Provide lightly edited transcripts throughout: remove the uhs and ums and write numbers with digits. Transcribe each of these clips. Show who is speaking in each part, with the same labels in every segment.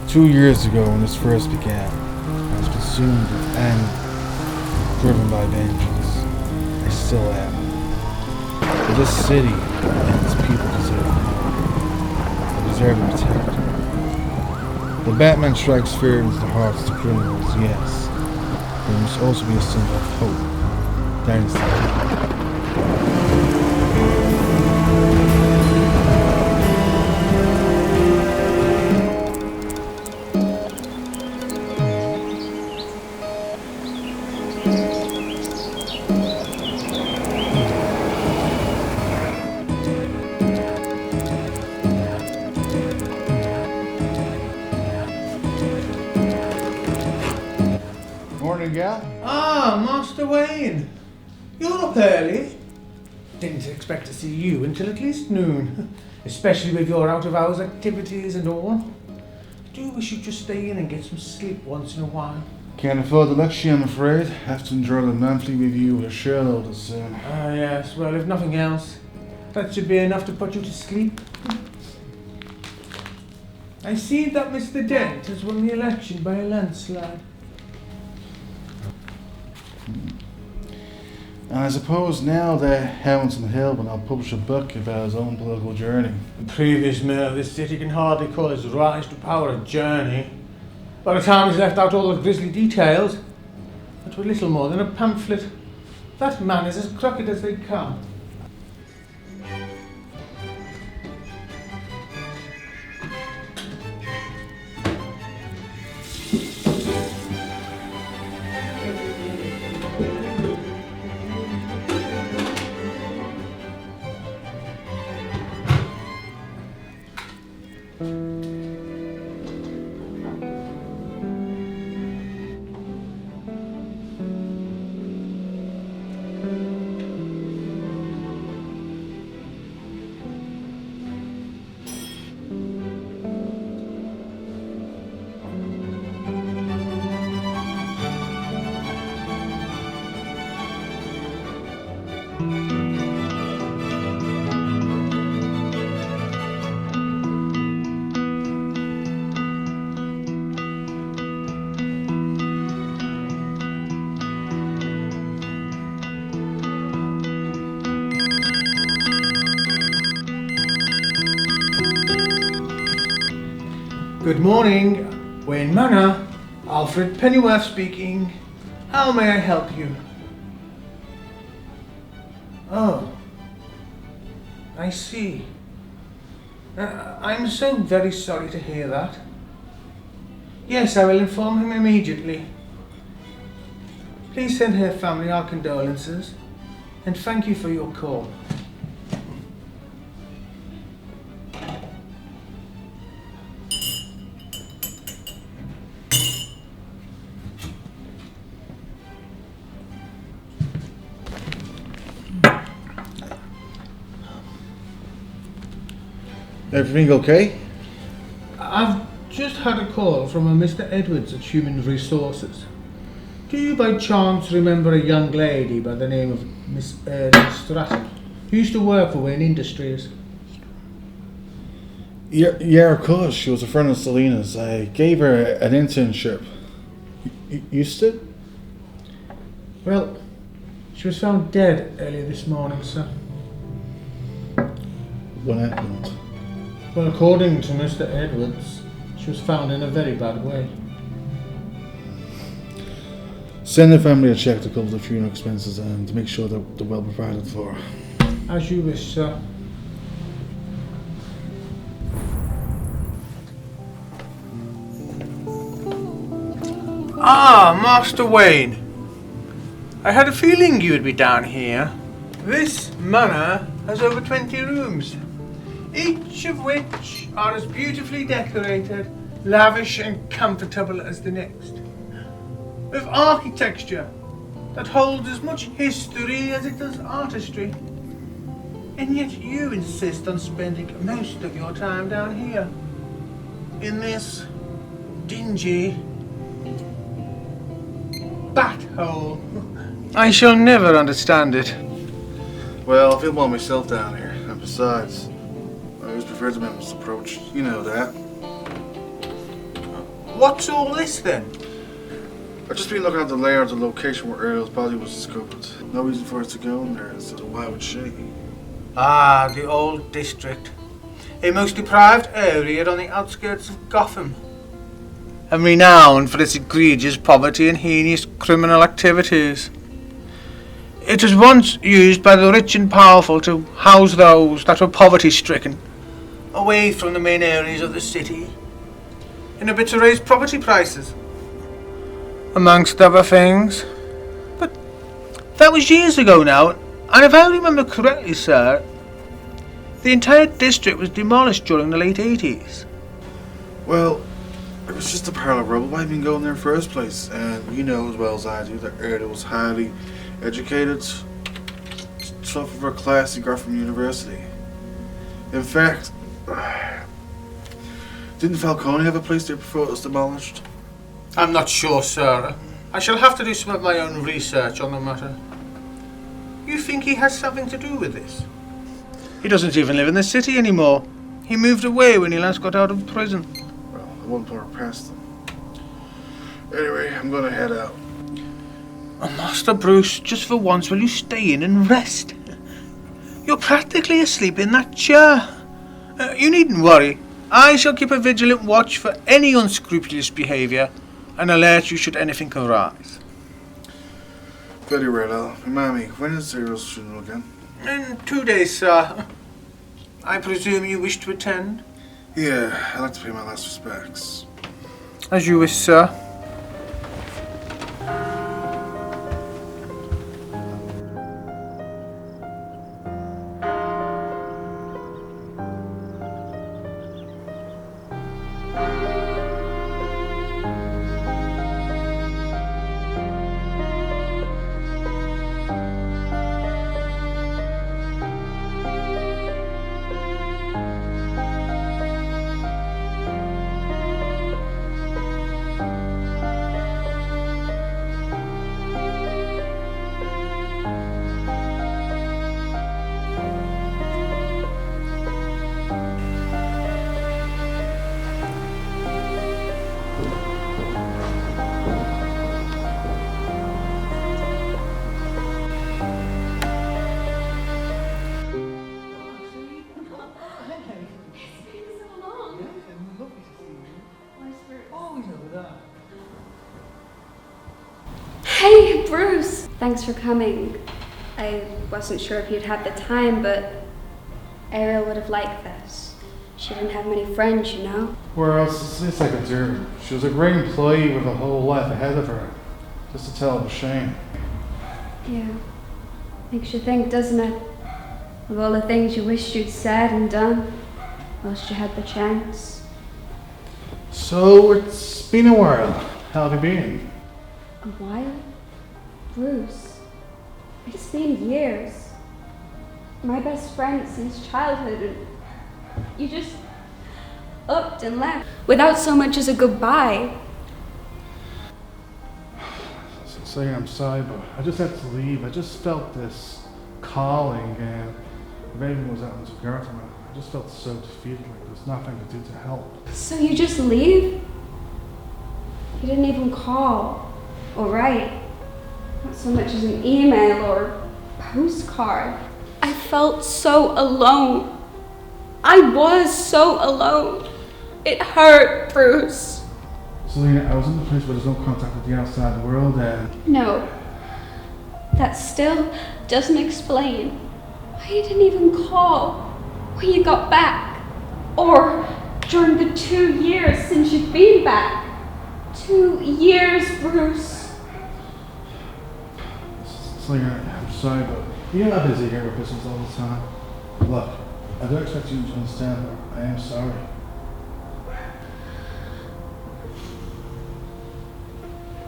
Speaker 1: 2 years ago, when this first began, I was consumed with anger, driven by vengeance. I still am. But this city and its people deserve more. They deserve to protect. The Batman strikes fear into the hearts of the criminals, yes. But it must also be a symbol of hope. Dynasty. Morning, gal.
Speaker 2: Ah, Master Wayne. You're up early. Didn't expect to see you until at least noon. Especially with your out-of-hours activities and all. Do wish you'd just stay in and get some sleep once in a while.
Speaker 1: Can't afford the luxury, I'm afraid. Have to endure the monthly review with a shareholder soon.
Speaker 2: Ah, yes. Well, if nothing else, that should be enough to put you to sleep. I see that Mr. Dent has won the election by a landslide.
Speaker 1: And I suppose now that Hamilton Hill will now publish a book about his own political journey.
Speaker 2: The previous mayor of this city can hardly call his rise to power a journey. By the time he's left out all the grisly details, it were little more than a pamphlet. That man is as crooked as they come. Good morning, Wayne Manor. Alfred Pennyworth speaking. How may I help you? Oh, I see. I'm so very sorry to hear that. Yes, I will inform him immediately. Please send her family our condolences and thank you for your call.
Speaker 1: Everything okay?
Speaker 2: I've just had a call from a Mr. Edwards at Human Resources. Do you by chance remember a young lady by the name of Miss Stratton, who used to work for Wayne Industries?
Speaker 1: Yeah, of course. She was a friend of Selena's. I gave her an internship. Used it?
Speaker 2: Well, she was found dead earlier this morning, sir.
Speaker 1: What happened?
Speaker 2: Well, according to Mr. Edwards, she was found in a very bad way.
Speaker 1: Send the family a check to cover the funeral expenses and to make sure that they're well provided for.
Speaker 2: As you wish, sir. Ah, Master Wayne. I had a feeling you'd be down here. This manor has over 20 rooms, each of which are as beautifully decorated, lavish and comfortable as the next, with architecture that holds as much history as it does artistry. And yet you insist on spending most of your time down here, in this dingy bat hole. I shall never understand it.
Speaker 1: Well, I feel more myself down here. And besides, I always prefer the minimalist approach. You know that.
Speaker 2: What's all this then?
Speaker 1: I've just been looking at the layout of the location where Ariel's body was discovered. No reason for us to go in there, so why would she?
Speaker 2: Ah, the old district. A most deprived area on the outskirts of Gotham. And renowned for its egregious poverty and heinous criminal activities. It was once used by the rich and powerful to house those that were poverty-stricken, away from the main areas of the city, in a bid to raise property prices, amongst other things. But that was years ago now, and if I remember correctly, sir, the entire district was demolished during the late 80s.
Speaker 1: Well, it was just a pile of rubble. Why even go in there in the first place? And you know as well as I do that Ariel was highly educated, top of her class at Gotham University. In fact, didn't Falcone have a place there before it was demolished?
Speaker 2: I'm not sure, sir. I shall have to do some of my own research on the matter. You think he has something to do with this? He doesn't even live in the city anymore. He moved away when he last got out of prison.
Speaker 1: Well, I won't put her past them. Anyway, I'm gonna head out.
Speaker 2: Oh, Master Bruce, just for once will you stay in and rest? You're practically asleep in that chair. You needn't worry. I shall keep a vigilant watch for any unscrupulous behaviour and alert you should anything arise.
Speaker 1: Very well, Al. Remind me, when is Ariel's funeral again?
Speaker 2: In 2 days, sir. I presume you wish to attend?
Speaker 1: Yeah, I'd like to pay my last respects.
Speaker 2: As you wish, sir.
Speaker 3: Hey, Bruce! Thanks for coming. I wasn't sure if you'd have the time, but Ariel would have liked this. She didn't have many friends, you know.
Speaker 4: Where else is I could do? She was a great employee with a whole life ahead of her. Just a terrible shame.
Speaker 3: Yeah. Makes you think, doesn't it? Of all the things you wished you'd said and done, whilst you had the chance.
Speaker 4: So, it's been a while. How have you been?
Speaker 3: A while? Bruce. It's been years. My best friend since childhood, and you just upped and left without so much as a goodbye.
Speaker 4: Saying I'm sorry, but I just had to leave. I just felt this calling, and if anything was happening to Gotham, I just felt so defeated, like there's nothing to do to help.
Speaker 3: So you just leave? You didn't even call or write, not so much as an email or postcard. I felt so alone. I was so alone. It hurt, Bruce.
Speaker 4: Selena, I was in a place where there's no contact with the outside world, and
Speaker 3: No, that still doesn't explain why you didn't even call when you got back, or during the 2 years since you've been back. 2 years, Bruce.
Speaker 4: Selena, I'm sorry, but you know how busy here with business all the time. Look, I don't expect you to understand, but I am sorry.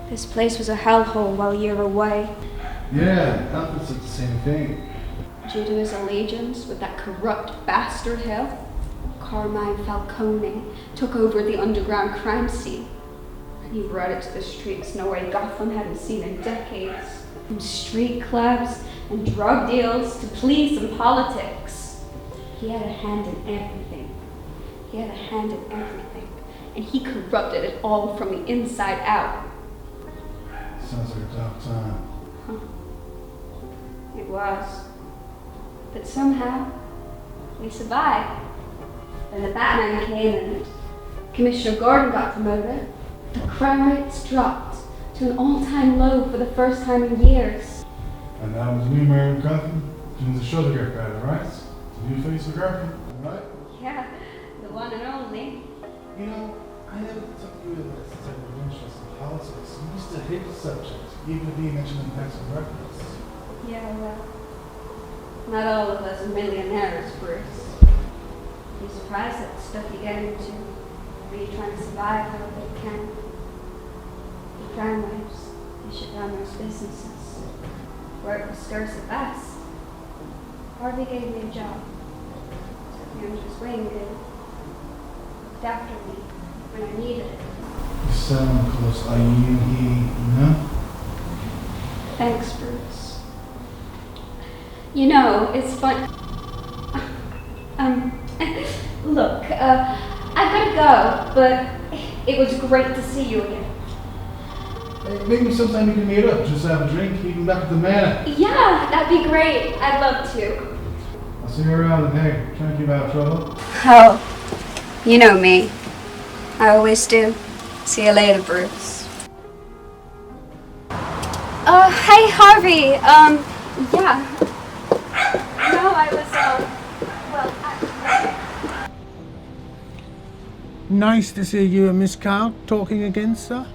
Speaker 3: This place was a hellhole while you were away.
Speaker 4: Yeah, Alfred said the same thing.
Speaker 3: Due to his allegiance with that corrupt bastard Hill, Carmine Falcone took over the underground crime scene. And he brought it to the streets no way Gotham hadn't seen in decades. From street clubs and drug deals to police and politics. He had a hand in everything. He had a hand in everything. and he corrupted it all from the inside out.
Speaker 4: Sounds like a dark time.
Speaker 3: It was. But somehow, we survived. Then the Batman came and Commissioner Gordon got promoted. The crime rates dropped to an all-time low for the first time in years.
Speaker 4: And now with the new mayor of Gotham, things are sure to get better, right? The new face of Gotham, right?
Speaker 3: Yeah, the one and only.
Speaker 4: You know, I never took you in this type of interest in politics. You used to hate the subject, even being mentioned in passing reference.
Speaker 3: Yeah, well, not all of us are millionaires, Bruce. Be surprised at the stuff you get into when you're trying to survive however you can. The crime waves, they shut down those businesses. Work was scarce at best. Harvey gave me a job. Took me under his wing and looked after me when I needed it.
Speaker 4: You sound close, you know?
Speaker 3: Thanks, Bruce. You know, it's fun. Look, I've got to go, but it was great to see you again.
Speaker 4: Hey, maybe sometime we can meet up, just have a drink, even back at the manor.
Speaker 3: Yeah, that'd be great. I'd love to.
Speaker 4: I'll see you around and hey, try to keep out of trouble.
Speaker 3: Oh, you know me. I always do. See you later, Bruce. Hey, Harvey. Yeah. No, I was, well,
Speaker 2: Nice to see you and Miss Cow talking again, sir.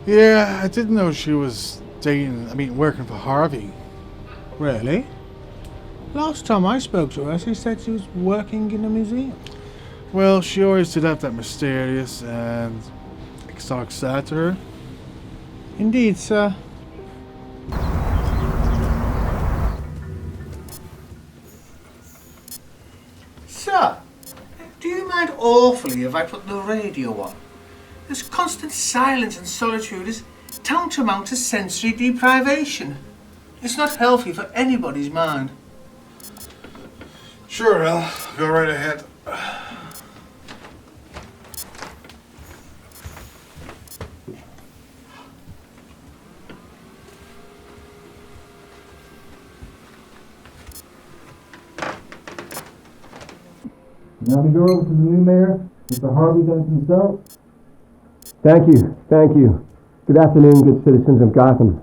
Speaker 4: Yeah, I didn't know she was working for Harvey.
Speaker 2: Really? Last time I spoke to her, she said she was working in a museum.
Speaker 4: Well, she always did have that mysterious and exotic side to her.
Speaker 2: Indeed, sir. Sir, do you mind awfully if I put the radio on? This constant silence and solitude is tantamount to sensory deprivation. It's not healthy for anybody's mind.
Speaker 4: Sure, Al. Go right ahead.
Speaker 5: Now we go over to the new mayor, Mr. Harvey Dent himself. Thank you. Good afternoon, good citizens of Gotham.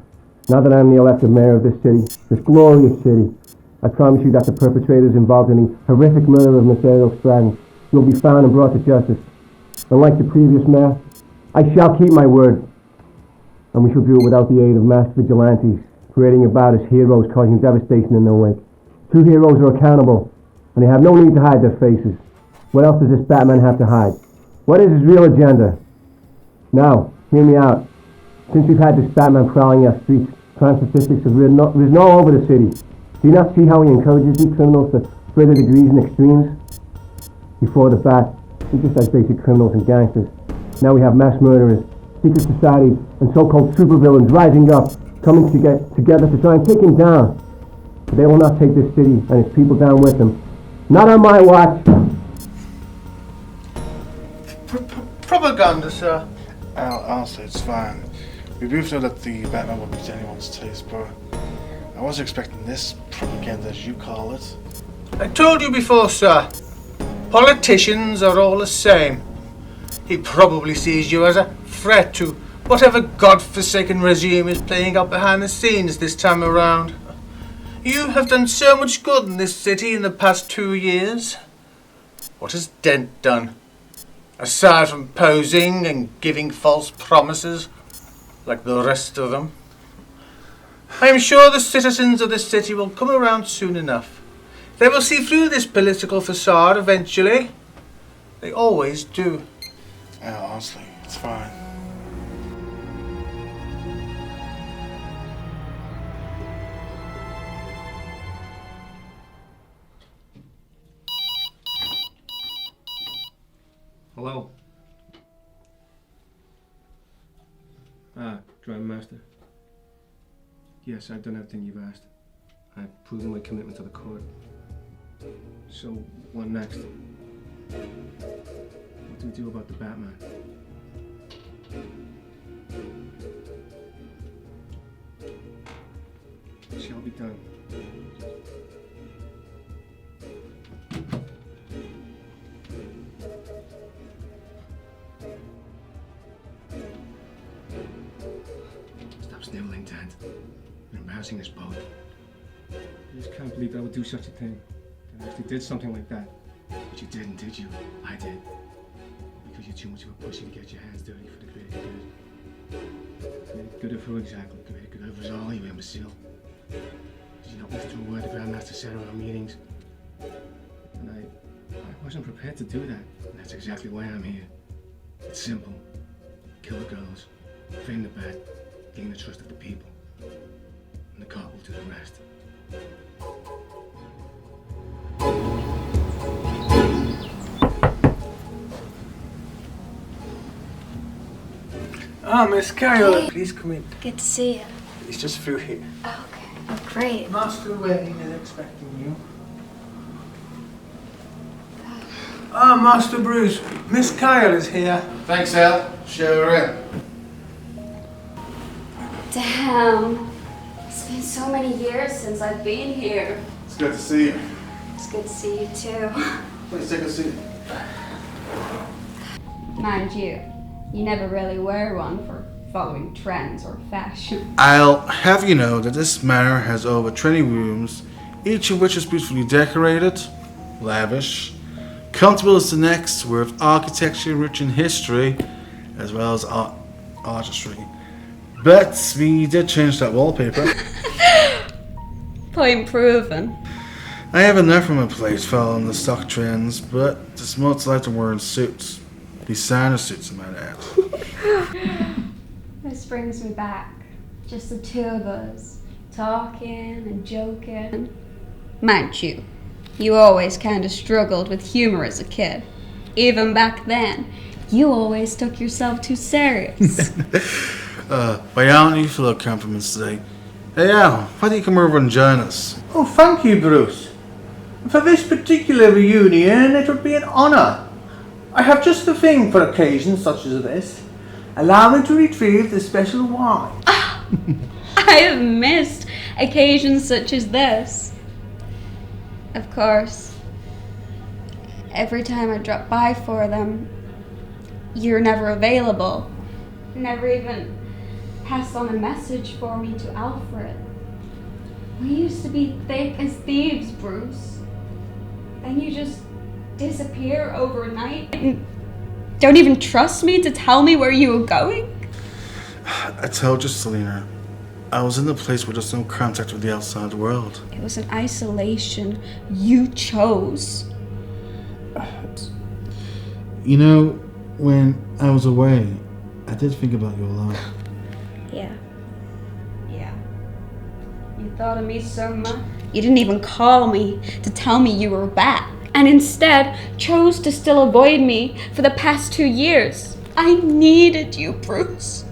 Speaker 5: Now that I'm the elected mayor of this city, this glorious city, I promise you that the perpetrators involved in the horrific murder of Miss Ariel Stratton will be found and brought to justice. Unlike the previous mayor, I shall keep my word. And we shall do it without the aid of masked vigilantes, parading about as heroes causing devastation in their wake. True heroes are accountable, and they have no need to hide their faces. What else does this Batman have to hide? What is his real agenda? Now, hear me out. Since we've had this Batman prowling our streets, crime statistics have risen all over the city. Do you not see how he encourages these criminals to further degrees and extremes? Before the fact, we just had basic criminals and gangsters. Now we have mass murderers, secret societies, and so-called supervillains rising up, coming together to try and take him down. But they will not take this city and its people down with them. Not on my watch.
Speaker 2: Propaganda, sir.
Speaker 4: Al, honestly, it's fine. We both know that the Batman won't be to anyone's taste, but I wasn't expecting this propaganda, as you call it.
Speaker 2: I told you before, sir. Politicians are all the same. He probably sees you as a threat to whatever godforsaken regime is playing out behind the scenes this time around. You have done so much good in this city in the past 2 years. What has Dent done? Aside from posing and giving false promises, like the rest of them. I am sure the citizens of this city will come around soon enough. They will see through this political facade eventually. They always do.
Speaker 4: Al, honestly, it's fine.
Speaker 6: Hello? Crime Master. Yes, I've done everything you've asked. I've proven my commitment to the court. So, what next? What do we do about the Batman? It shall be done. Stop sniveling, Dad. You're embarrassing us both. I just can't believe I would do such a thing. That I actually did something like that. But you didn't, did you? I did. Because you're too much of a pussy to get your hands dirty for the greater good. Greater good of who exactly? Greater good of us all, you imbecile. Did you not listen to a word the Grandmaster said in our meetings? And I wasn't prepared to do that. And that's exactly why I'm here. It's simple. Kill the girls, frame the bat, gain the trust of the people. And the cop will do the rest.
Speaker 2: Ah, Miss Carol, please come in.
Speaker 3: Good to see you.
Speaker 2: He's just through here.
Speaker 3: Okay. Oh, great.
Speaker 2: Master Wayne is expecting you. Ah, Master Bruce, Miss Kyle is here.
Speaker 4: Thanks, Al. Show her in.
Speaker 3: Damn. It's been so many years since I've been here.
Speaker 4: It's good to see you.
Speaker 3: It's good to see you too.
Speaker 4: Please take a seat.
Speaker 3: Mind you, you never really were one for following trends or fashion.
Speaker 1: I'll have you know that this manor has over 20 rooms, each of which is beautifully decorated, lavish, comfortable as the next, with architecture rich in history, as well as artistry. But we did change that wallpaper.
Speaker 3: Point proven.
Speaker 1: I have enough on my plate following the stock trends, but this month's like to wearing suits. Designer suits, I might add.
Speaker 3: This brings me back. Just the two of us, talking and joking. Mind you, you always kind of struggled with humor as a kid. Even back then, you always took yourself too serious.
Speaker 1: Why aren't you full of compliments today? Hey Al, why don't you come over and join us?
Speaker 2: Oh, thank you, Bruce. For this particular reunion, it would be an honor. I have just the thing for occasions such as this. Allow me to retrieve the special wine.
Speaker 3: I have missed occasions such as this. Of course, every time I drop by for them, you're never available. Never even passed on a message for me to Alfred. We used to be thick as thieves, Bruce. Then you just disappear overnight and don't even trust me to tell me where you were going?
Speaker 1: I told you, Selena. I was in the place where there's no contact with the outside world.
Speaker 3: It was an isolation you chose.
Speaker 1: You know, when I was away, I did think about you a lot.
Speaker 3: Yeah. You thought of me so much. You didn't even call me to tell me you were back. And instead chose to still avoid me for the past 2 years. I needed you, Bruce.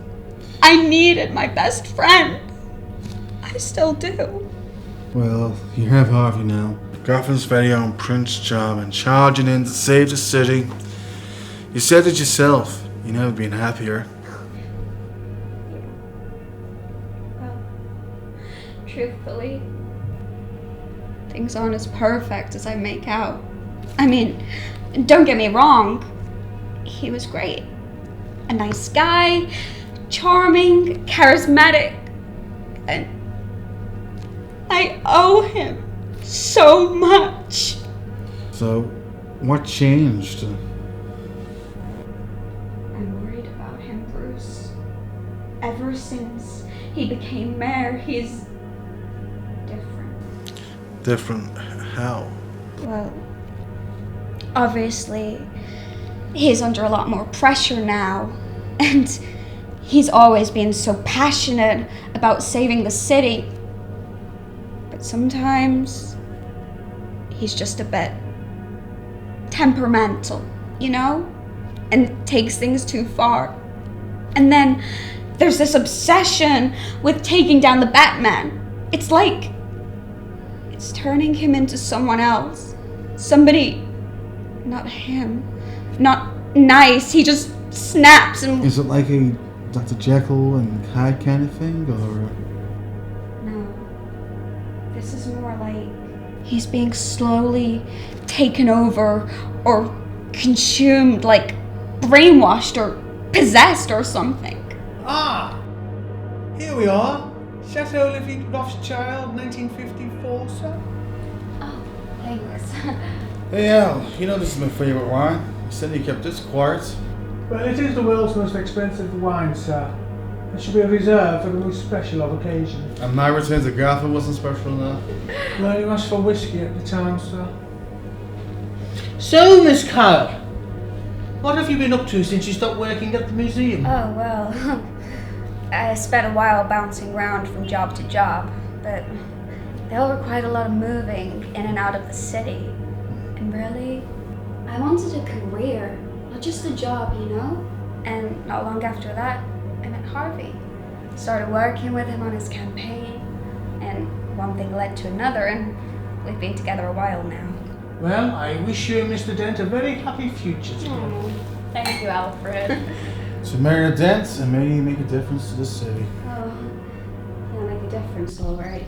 Speaker 3: I needed my best friend. I still do.
Speaker 1: Well, you have Harvey now. Gotham's very own Prince Charming, charging in to save the city. You said it yourself. You never been happier.
Speaker 3: Well, truthfully, things aren't as perfect as I make out. I mean, don't get me wrong. He was great. A nice guy, charming, charismatic, and I owe him so much.
Speaker 1: So, what changed?
Speaker 3: I'm worried about him, Bruce. Ever since he became mayor, he's different.
Speaker 1: Different how?
Speaker 3: Well, obviously, he's under a lot more pressure now, and he's always been so passionate about saving the city. But sometimes, he's just a bit temperamental, you know? And takes things too far. And then there's this obsession with taking down the Batman. It's like it's turning him into someone else. Somebody, not him, not nice. He just snaps and...
Speaker 1: Is it like a Dr. Jekyll and Hyde kind of thing, or...?
Speaker 3: No. This is more like he's being slowly taken over or consumed, like brainwashed or possessed or something.
Speaker 2: Ah! Here we are. Chateau Lafite Rothschild, 1954, sir.
Speaker 3: Oh, thanks.
Speaker 1: Hey Al, you know this is my favorite wine. You said you kept this quiet.
Speaker 2: Well, it is the world's most expensive wine, sir. It should be reserved for the most special of occasions.
Speaker 1: And my return to Gotham wasn't special enough.
Speaker 2: Well, you asked for whiskey at the time, sir. So, Miss Carr, what have you been up to since you stopped working at the museum?
Speaker 3: Oh, well, I spent a while bouncing around from job to job, but they all required a lot of moving in and out of the city. And really, I wanted a career, not just a job, you know? And not long after that, I met Harvey. Started working with him on his campaign, and one thing led to another, and we've been together a while now.
Speaker 2: Well, I wish you and Mr. Dent a very happy future together.
Speaker 3: Oh, thank you, Alfred.
Speaker 1: So marry a dent and maybe make a difference to the city.
Speaker 3: Oh, he'll make a difference, all right.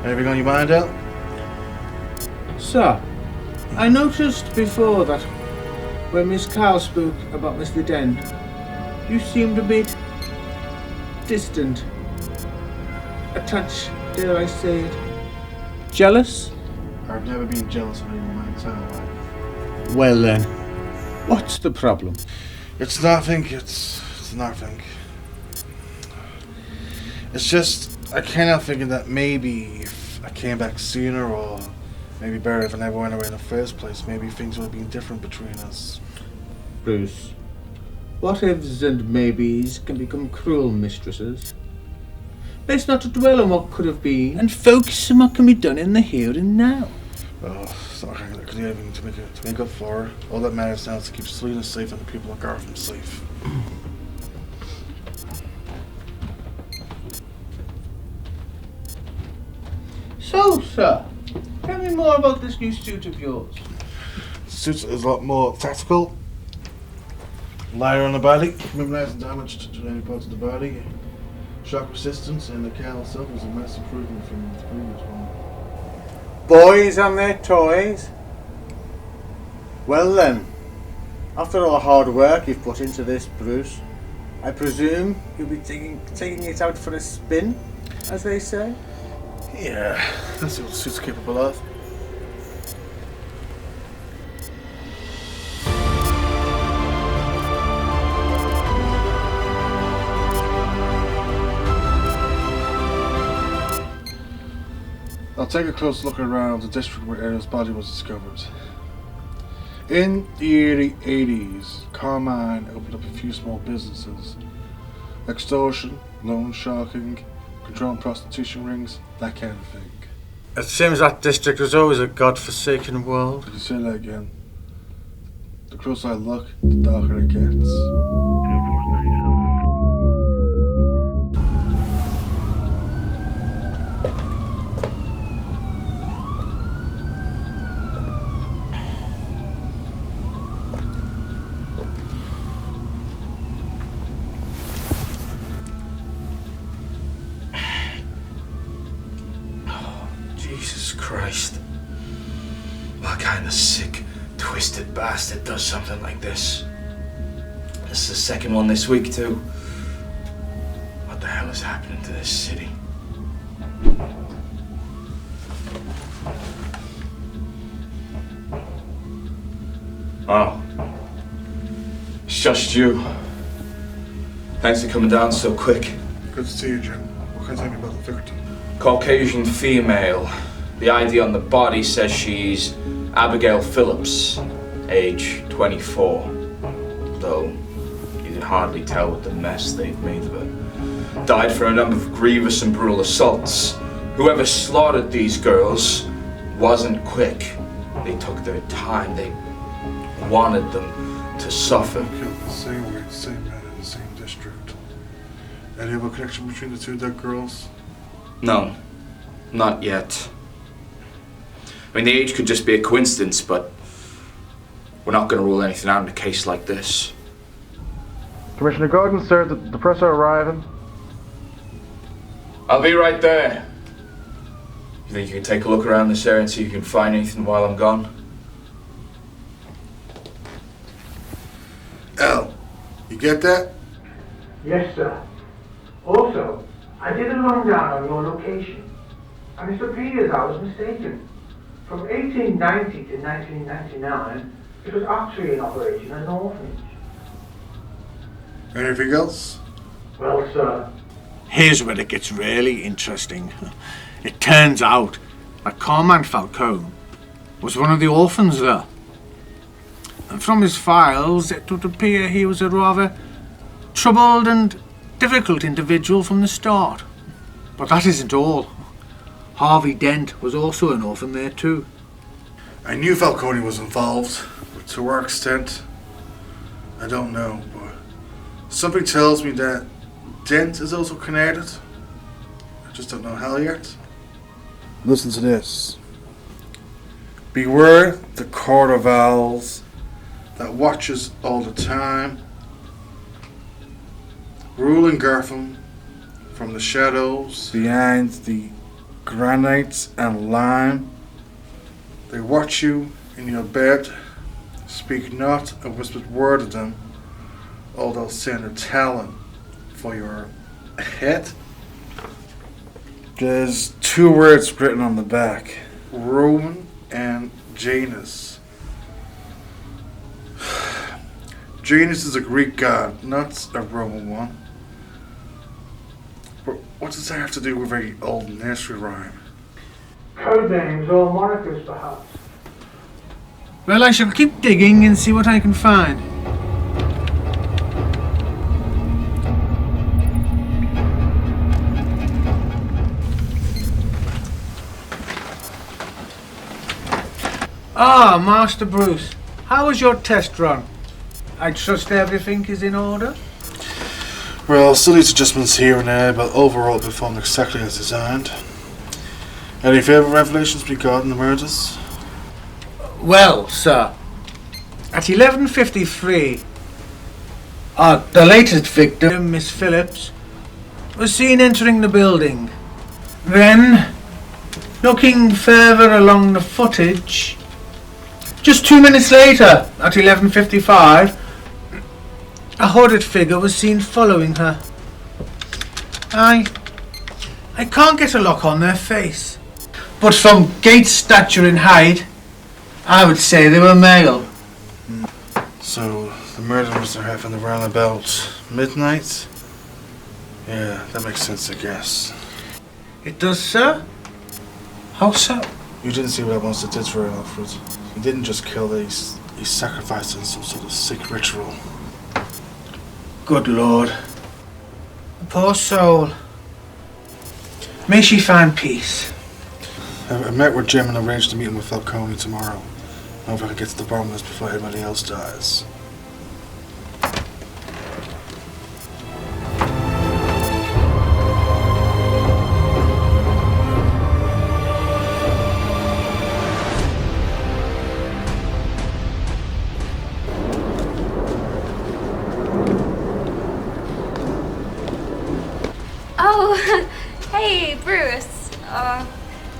Speaker 1: Anything on your mind, Al?
Speaker 2: Sir, I noticed before that when Miss Carl spoke about Mr. Dent, you seemed a bit distant. A touch, dare I say it, jealous?
Speaker 1: I've never been jealous of anyone in my entire life.
Speaker 2: Well then, what's the problem?
Speaker 1: It's nothing, it's nothing. It's just, I kind of thinking that maybe if I came back sooner, or maybe better if I never went away in the first place, maybe things would have been different between us.
Speaker 2: Bruce, what ifs and maybes can become cruel mistresses. Best not to dwell on what could have been and focus on what can be done in the here and now.
Speaker 1: Well, it's not going to do anything to make up for it. All that matters now is to keep Selena safe and the people of Gotham safe.
Speaker 2: So, sir, tell me more about this new suit of yours.
Speaker 1: The suit is a lot more tactical, lighter on the body, minimizing damage to any parts of the body, shock resistance, and the can itself is a massive improvement from the previous one.
Speaker 2: Boys and their toys. Well then, after all the hard work you've put into this, Bruce, I presume you'll be taking it out for a spin, as they say?
Speaker 1: Yeah, let's see what the suit's capable of. I'll take a close look around the district where Errol's body was discovered. In the early 80s, Carmine opened up a few small businesses. Extortion, loan sharking, controlling prostitution rings, that kind of thing.
Speaker 2: It seems that district was always a god-forsaken world.
Speaker 1: Could you say that again? The closer I look, the darker it gets.
Speaker 7: Jesus Christ. What kind of sick, twisted bastard does something like this? This is the second one this week, too. What the hell is happening to this city? Oh. It's just you. Thanks for coming down so quick.
Speaker 1: Good to see you, Jim. What can you tell me about the victim?
Speaker 7: Caucasian female. The ID on the body says she's Abigail Phillips, age 24. Though you can hardly tell with the mess they've made of her. Died for a number of grievous and brutal assaults. Whoever slaughtered these girls wasn't quick. They took their time. They wanted them to suffer.
Speaker 4: Killed the same way, the same man in the same district. Any other connection between the two dead girls?
Speaker 7: No, not yet. I mean, the age could just be a coincidence, but we're not going to rule anything out in a case like this.
Speaker 4: Commissioner Gordon, sir, the press are arriving.
Speaker 7: I'll be right there. You think you can take a look around this area and see if you can find anything while I'm gone?
Speaker 4: Al, you get that?
Speaker 8: Yes, sir. Also, I did a rundown on your location, and it appears I was mistaken. From 1890 to 1999, it was actually in operation as an orphanage.
Speaker 4: Anything else?
Speaker 8: Well, sir,
Speaker 2: Here's where it gets really interesting. It turns out that Carmine Falcone was one of the orphans there. And from his files, it would appear he was a rather troubled and difficult individual from the start. But that isn't all. Harvey Dent was also an orphan there too.
Speaker 4: I knew Falcone was involved, but to what extent, I don't know. But something tells me that Dent is also connected. I just don't know how yet. Listen to this. Beware the court of owls that watches all the time, ruling Gotham from the shadows behind the granites and lime. They watch you in your bed. Speak not a whispered word of them, although send a talent for your head. There's two words written on the back: Roman and Janus. Janus is a Greek god, not a Roman one. But what does that have to do with a old nursery rhyme?
Speaker 8: code names or monikers, perhaps.
Speaker 2: Well, I shall keep digging and see what I can find. Ah, Master Bruce, how was your test run? I trust everything is in order?
Speaker 4: Well, still needs adjustments here and there, but overall it performed exactly as designed. Any further revelations regarding the murders?
Speaker 2: Well, sir, at 11:53, the latest victim, Miss Phillips, was seen entering the building. Then, looking further along the footage, just 2 minutes later, at 11:55, a hooded figure was seen following her. I can't get a lock on their face, but from gait, stature and height, I would say they were male.
Speaker 4: So, the murder must have happened around about midnight? Yeah, that makes sense, I guess.
Speaker 2: It does, sir? How so?
Speaker 4: You didn't see what I once did for Alfred. He didn't just kill, he sacrificed in some sort of sick ritual.
Speaker 2: Good Lord. The poor soul. May she find peace.
Speaker 4: I met with Jim and arranged a meeting with Falcone tomorrow. I hope I can get to the bottom of this before anybody else dies.
Speaker 3: Oh, hey, Bruce.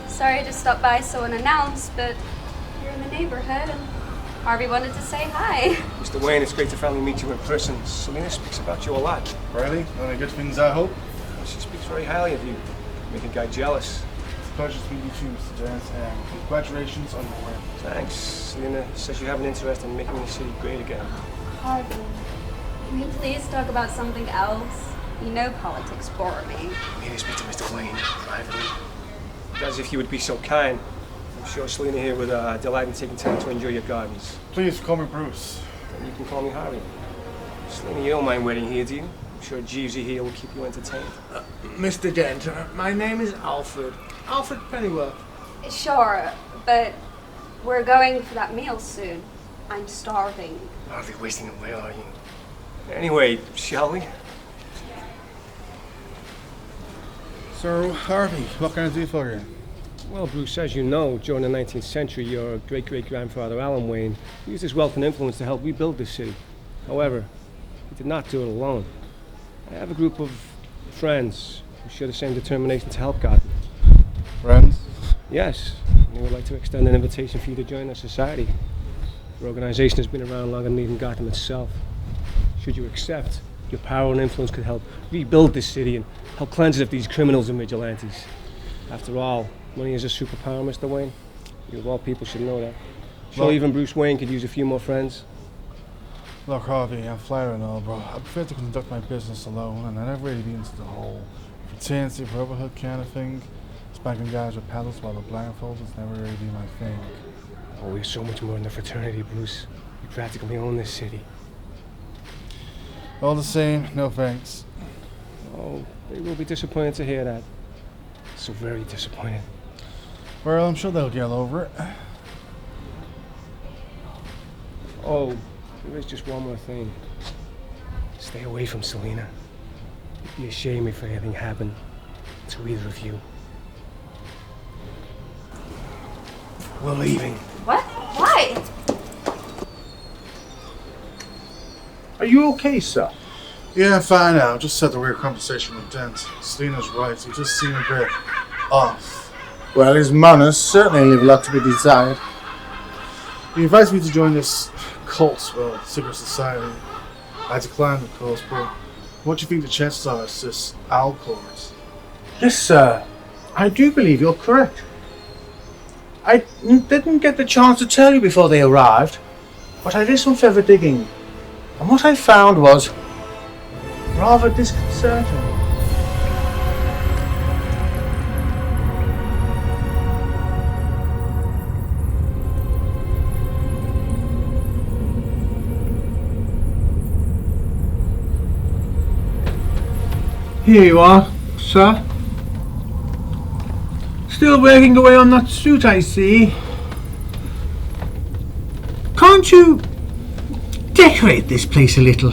Speaker 3: Sorry to stop by so unannounced, but you're in the neighborhood and Harvey wanted to say hi.
Speaker 6: Mr. Wayne, it's great to finally meet you in person. Selena speaks about you a lot.
Speaker 4: Really? Any good things, I hope?
Speaker 6: She speaks very highly of you. Make a guy jealous.
Speaker 4: It's a pleasure to meet you too, Mr. Dent, and congratulations on your win.
Speaker 6: Thanks. Selena says you have an interest in making the city great again.
Speaker 3: Harvey, can we please talk about something else? You know politics bore me.
Speaker 6: I need to speak to Mr. Wayne privately. As if you would be so kind. I'm sure Selena here would delight in taking time to enjoy your gardens.
Speaker 4: Please call me Bruce.
Speaker 6: And you can call me Harvey. Selena, you don't mind waiting here, do you? I'm sure Jeevesy here will keep you entertained.
Speaker 2: Mr. Dent, my name is Alfred. Alfred Pennyworth.
Speaker 3: Sure, but we're going for that meal soon. I'm starving.
Speaker 6: Hardly wasting away, are you? Anyway, shall we?
Speaker 1: So, Harvey, what can I do for you?
Speaker 5: Well, Bruce, as you know, during the 19th century, your great-great-grandfather Alan Wayne used his wealth and influence to help rebuild this city. However, he did not do it alone. I have a group of friends who share the same determination to help Gotham.
Speaker 1: Friends?
Speaker 5: Yes, and they would like to extend an invitation for you to join their society. Your organization has been around longer than even Gotham itself. Should you accept, your power and influence could help rebuild this city and help cleanse it of these criminals and vigilantes. After all, money is a superpower, Mr. Wayne. You of all people should know that. Sure, even Bruce Wayne could use a few more friends.
Speaker 1: Look, Harvey, I'm flattered and all, bro. I prefer to conduct my business alone, and I never really be into the whole fraternity, brotherhood kind of thing. Spanking guys with paddles while they're blindfolded has never really been my thing.
Speaker 5: Oh, we're so much more than a fraternity, Bruce. We practically own this city.
Speaker 1: All the same, no thanks.
Speaker 5: Oh, they will be disappointed to hear that. So very disappointed.
Speaker 1: Well, I'm sure they'll get over it.
Speaker 5: Oh, there is just one more thing. Stay away from Selena. It'd be a shame if anything happened to either of you. We're leaving.
Speaker 3: What? Why?
Speaker 2: Are you okay, sir?
Speaker 1: Yeah, I'm fine now. Just had a weird conversation with Dent. Selena's right. He just seemed a bit off.
Speaker 2: Well, his manners certainly leave a lot to be desired.
Speaker 1: He invited me to join this cult, well, secret society. I declined, of course, but what do you think the chances are it's this owl court?
Speaker 2: Yes, sir. I do believe you're correct. I didn't get the chance to tell you before they arrived, but I did some further digging, and what I found was rather disconcerting. Here you are, sir. Still working away on that suit, I see. Can't you decorate this place a little?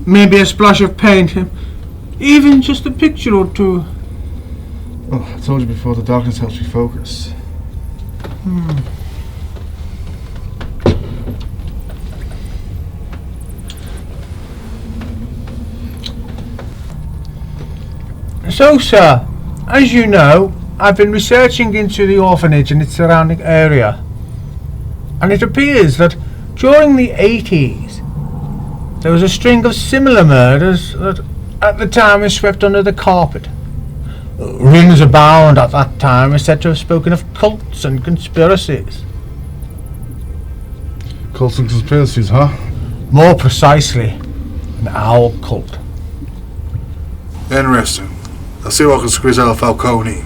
Speaker 2: Maybe a splash of paint, even just a picture or two.
Speaker 1: Oh, I told you before, the darkness helps me focus.
Speaker 2: So, sir, as you know, I've been researching into the orphanage and its surrounding area, and it appears that during the 80s there was a string of similar murders that at the time were swept under the carpet. Rumours abound at that time are said to have spoken of cults and conspiracies.
Speaker 1: Cults and conspiracies, huh?
Speaker 2: More precisely, an owl cult.
Speaker 1: Interesting. I'll see what I can squeeze out of Falcone.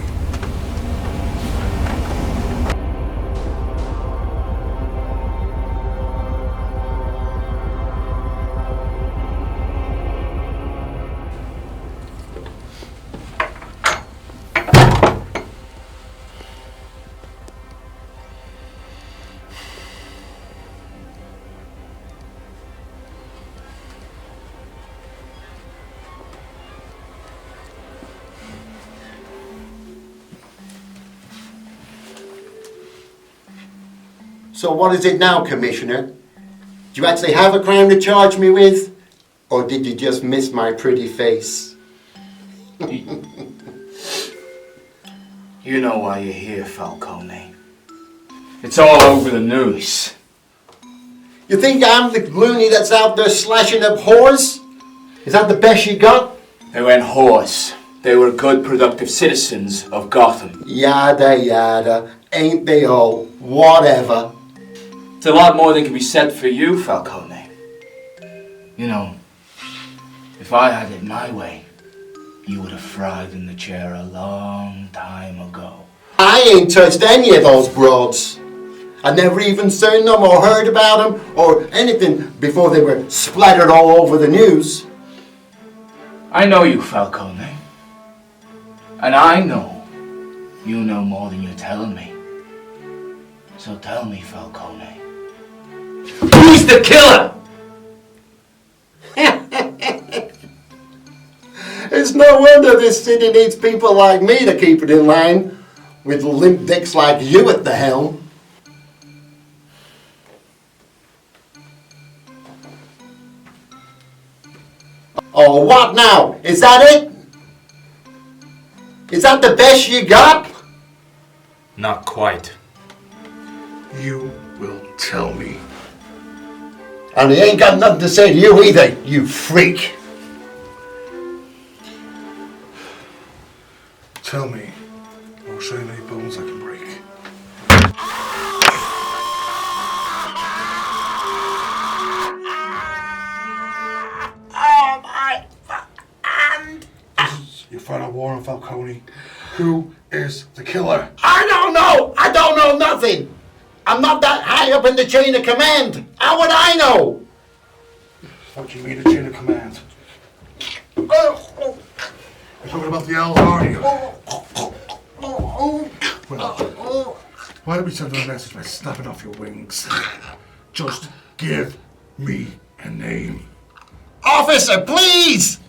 Speaker 9: So what is it now, Commissioner? Do you actually have a crime to charge me with? Or did you just miss my pretty face?
Speaker 7: You know why you're here, Falcone. It's all over the news.
Speaker 9: You think I'm the loony that's out there slashing up whores? Is that the best you got?
Speaker 7: They weren't whores. They were good, productive citizens of Gotham.
Speaker 9: Yada yada. Ain't they all? Whatever.
Speaker 7: It's a lot more than can be said for you, Falcone. You know, if I had it my way, you would have fried in the chair a long time ago.
Speaker 9: I ain't touched any of those broads. I never even seen them or heard about them or anything before they were splattered all over the news.
Speaker 7: I know you, Falcone. And I know you know more than you're telling me. So tell me, Falcone, Who's the killer?
Speaker 9: It's no wonder this city needs people like me to keep it in line, with limp dicks like you at the helm. Oh, what now? Is that it? Is that the best you got?
Speaker 7: Not quite.
Speaker 4: You will tell me.
Speaker 9: And he ain't got nothing to say to you either, you freak.
Speaker 4: Tell me. I'll show you any bones I can break.
Speaker 9: Oh, my hand!
Speaker 4: This is your final warning, Falcone. Who is the killer?
Speaker 9: I don't know! I don't know nothing! I'm not that high up in the chain of command! How would I know?
Speaker 4: What do you mean, the chain of command? You're talking about the owls, aren't you? Well, why don't we send them a message by snapping off your wings? Just give me a name.
Speaker 9: Officer, please!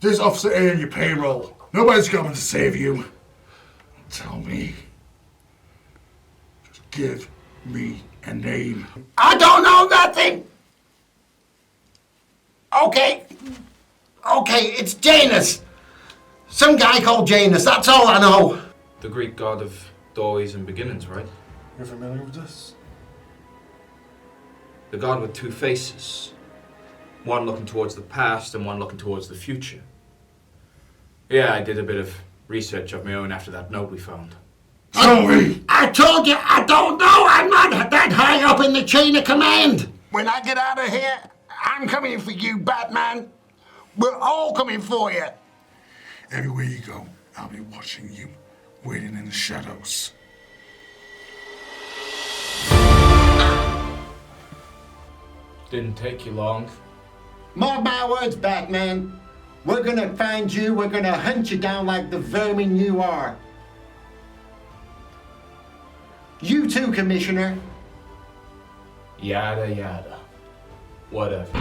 Speaker 4: This officer ain't in your payroll. Nobody's coming to save you. Tell me. Just give me a name.
Speaker 9: I don't know nothing! Okay, it's Janus. Some guy called Janus, that's all I know.
Speaker 7: The Greek god of doorways and beginnings, right?
Speaker 4: You're familiar with this?
Speaker 7: The god with two faces. One looking towards the past and one looking towards the future. Yeah, I did a bit of research of my own after that note we found.
Speaker 4: Tell me!
Speaker 9: I told you I don't know. I'm not that high up in the chain of command. When I get out of here, I'm coming for you, Batman. We're all coming for you.
Speaker 4: Everywhere you go, I'll be watching you, waiting in the shadows.
Speaker 7: Didn't take you long.
Speaker 9: Mark my words, Batman. We're gonna find you, we're gonna hunt you down like the vermin you are. You too, Commissioner.
Speaker 7: Yada yada. Whatever.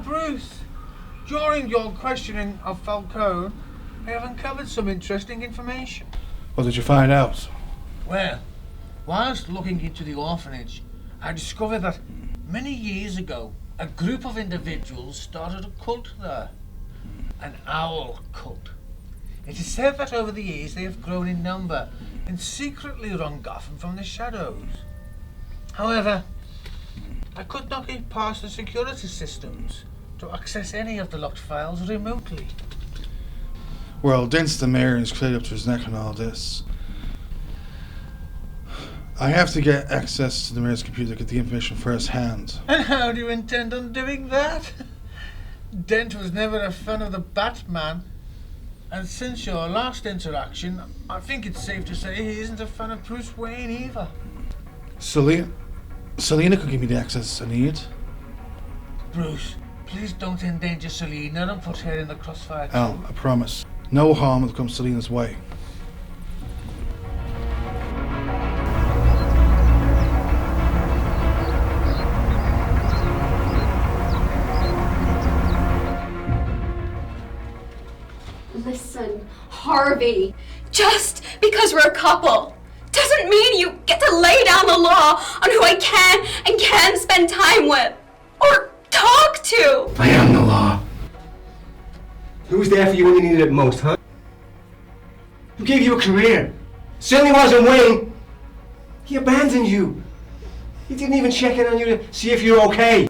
Speaker 2: Bruce, during your questioning of Falcone, I have uncovered some interesting information.
Speaker 1: What did you find out?
Speaker 2: Well, whilst looking into the orphanage, I discovered that many years ago, a group of individuals started a cult there. An owl cult. It is said that over the years they have grown in number and secretly run Gotham from the shadows. However, I could not get past the security systems to access any of the locked files remotely.
Speaker 1: Well, Dent's the mayor and he's cleared up to his neck on all this. I have to get access to the mayor's computer to get the information firsthand.
Speaker 2: And how do you intend on doing that? Dent was never a fan of the Batman. And since your last interaction, I think it's safe to say he isn't a fan of Bruce Wayne either.
Speaker 1: Selina could give me the access I need.
Speaker 2: Bruce, please don't endanger Selina and put her in the crossfire too.
Speaker 1: Al, I promise. No harm will come Selina's way.
Speaker 3: Listen, Harvey, just because we're a couple doesn't mean you get to lay down the law on who I can and can't spend time with or talk to.
Speaker 6: I am the law. Who was there for you when you needed it most, huh? Who gave you a career? Certainly wasn't Wayne. He abandoned you. He didn't even check in on you to see if you're okay.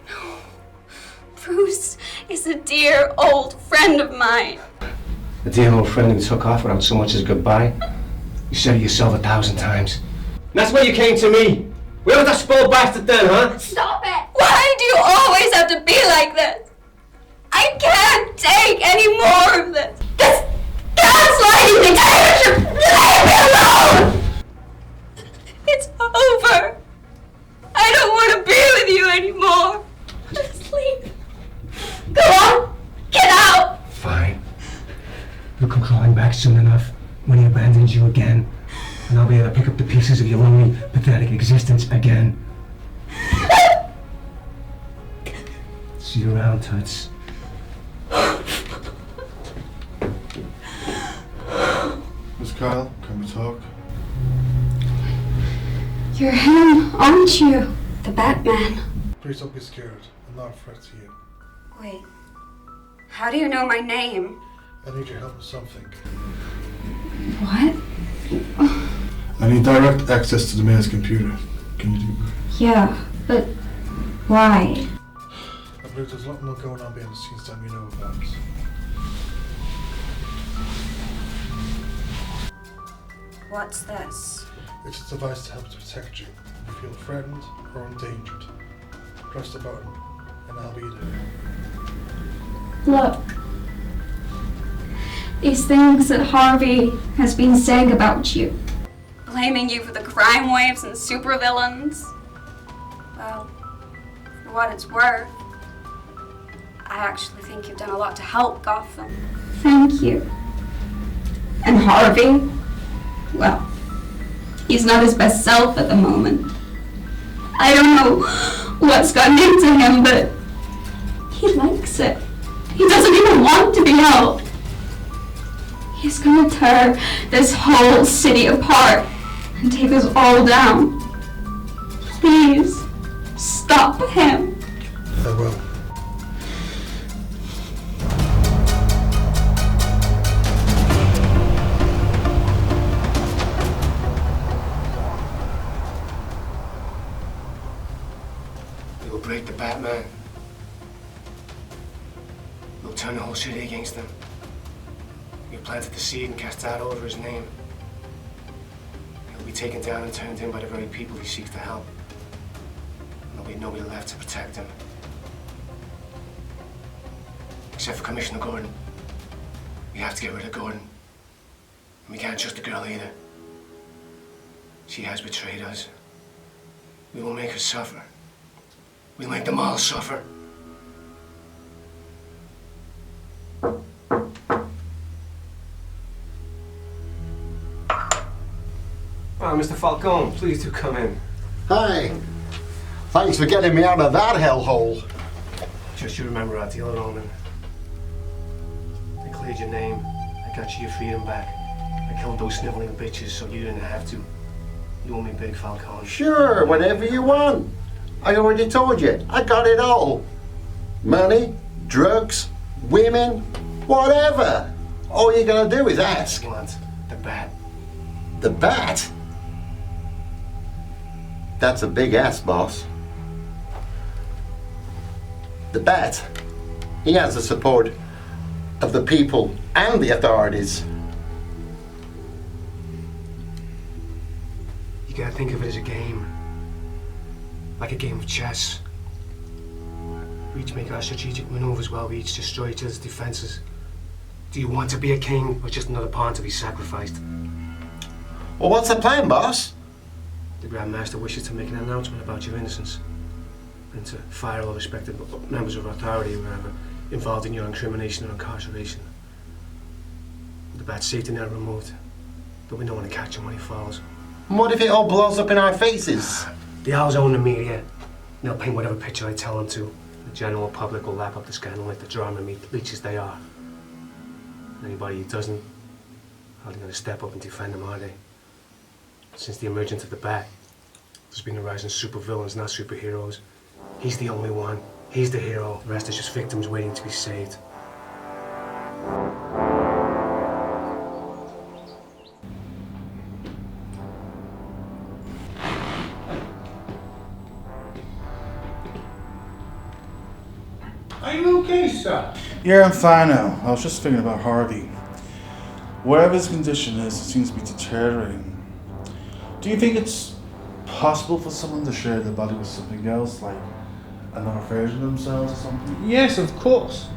Speaker 3: Bruce is a dear old friend of mine.
Speaker 6: The dear old friend who took off without so much as goodbye. You said it yourself 1,000 times. And that's why you came to me. Where was that spoiled bastard then, huh?
Speaker 3: Stop it! Why do you always have to be like this? I can't take any more of this. This gaslighting me! Leave me alone! It's over. I don't want to be with you anymore. Just leave. Go on. Get out.
Speaker 6: Fine. You'll come crawling back soon enough when he abandons you again. And I'll be able to pick up the pieces of your lonely, pathetic existence again. See you around, Toots.
Speaker 4: Miss Kyle, can we talk?
Speaker 3: You're him, aren't you? The Batman.
Speaker 4: Please don't be scared. I'm not a threat to you.
Speaker 3: Wait. How do you know my name?
Speaker 4: I need your help with something.
Speaker 3: What?
Speaker 4: I need direct access to the mayor's computer. Can you do that?
Speaker 3: Yeah, but why?
Speaker 4: I believe there's a lot more going on behind the scenes than we know about.
Speaker 3: What's this?
Speaker 4: It's a device to help to protect you. If you feel threatened or endangered, press the button and I'll be there.
Speaker 3: Look. These things that Harvey has been saying about you. Blaming you for the crime waves and supervillains. Well, for what it's worth, I actually think you've done a lot to help Gotham. Thank you. And Harvey? Well, he's not his best self at the moment. I don't know what's gotten into him, but he likes it. He doesn't even want to be helped. He's gonna tear this whole city apart and take us all down. Please, stop him.
Speaker 4: I will.
Speaker 6: We will break the Batman. We'll turn the whole city against him. We planted the seed and cast out over his name. He'll be taken down and turned in by the very people he seeks to help. There'll be nobody left to protect him. Except for Commissioner Gordon. We have to get rid of Gordon. And we can't trust the girl either. She has betrayed us. We will make her suffer. We'll make them all suffer. Oh, Mr. Falcone, please do come in.
Speaker 9: Hi. Thanks for getting me out of that hellhole.
Speaker 6: Just you remember our deal, Roman. I cleared your name. I got you your freedom back. I killed those sniveling bitches so you didn't have to. You owe me big, Falcone.
Speaker 9: Sure, whatever you want. I already told you, I got it all. Money, drugs, women, whatever. All you gotta do is ask.
Speaker 6: I want the bat.
Speaker 9: The bat? That's a big ass, boss. The bat, he has the support of the people and the authorities.
Speaker 6: You gotta think of it as a game. Like a game of chess. We each make our strategic maneuvers while we each destroy each other's defenses. Do you want to be a king or just another pawn to be sacrificed?
Speaker 9: Well, what's the plan, boss?
Speaker 6: The Grand Master wishes to make an announcement about your innocence and to fire all respected members of authority who are involved in your incrimination or incarceration. The bat's safety net removed, but we don't want to catch him when he falls.
Speaker 9: And what if it all blows up in our faces?
Speaker 6: The owls own the media. They'll paint whatever picture I tell them to. The general public will lap up the scandal like the drama leeches they are. Anybody who doesn't, hardly going to step up and defend them, are they? Since the emergence of the Bat, there's been a rise in supervillains, not superheroes. He's the only one. He's the hero. The rest is just victims waiting to be saved.
Speaker 2: Are you okay, sir?
Speaker 4: Yeah, I'm fine now. I was just thinking about Harvey. Whatever his condition is, it seems to be deteriorating. Do you think it's possible for someone to share their body with something else, like another version of themselves or something?
Speaker 2: Yes, of course.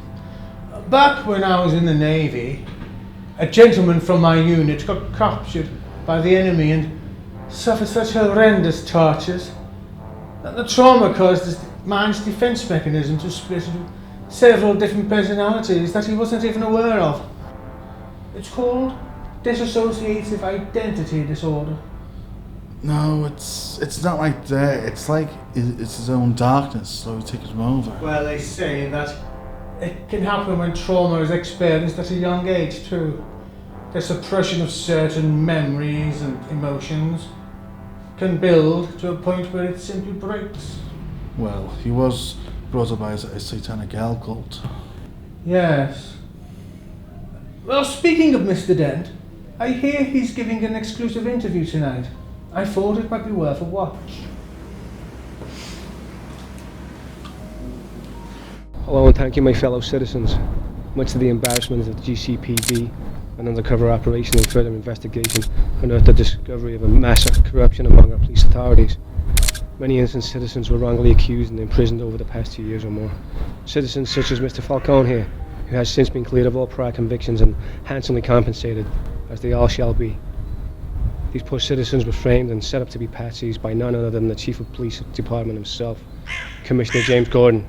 Speaker 2: Back when I was in the Navy, A gentleman from my unit got captured by the enemy and suffered such horrendous tortures that the trauma caused his mind's defense mechanism to split into several different personalities that he wasn't even aware of. It's called dissociative identity disorder.
Speaker 1: No, it's not like that. It's like it's his own darkness, so he takes him over.
Speaker 2: Well, they say that it can happen when trauma is experienced at a young age too. The suppression of certain memories and emotions can build to a point where it simply breaks.
Speaker 1: Well, he was brought up by a satanic owl cult.
Speaker 2: Yes. Well, speaking of Mr. Dent, I hear he's giving an exclusive interview tonight. I thought it might be worth a watch.
Speaker 5: Hello and thank you, my fellow citizens. Much to the embarrassment of the GCPD, an undercover operation and further investigation unearthed the discovery of a massive corruption among our police authorities. Many innocent citizens were wrongly accused and imprisoned over the past 2 years or more. Citizens such as Mr. Falcone here, who has since been cleared of all prior convictions and handsomely compensated, as they all shall be. These poor citizens were framed and set up to be patsies by none other than the Chief of Police Department himself, Commissioner James Gordon.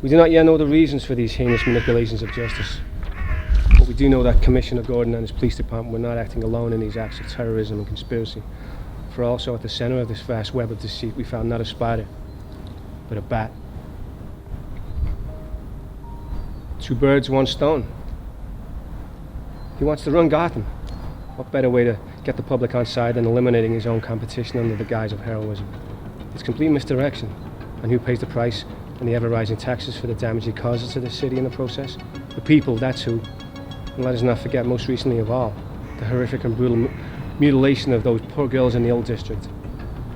Speaker 5: We do not yet know the reasons for these heinous manipulations of justice, but we do know that Commissioner Gordon and his police department were not acting alone in these acts of terrorism and conspiracy, for also at the center of this vast web of deceit we found not a spider, but a bat. Two birds, one stone. He wants to run Gotham. What better way to get the public on side than eliminating his own competition under the guise of heroism? It's complete misdirection. And who pays the price and the ever-rising taxes for the damage he causes to the city in the process? The people, that's who. And let us not forget, most recently of all, the horrific and brutal mutilation of those poor girls in the old district.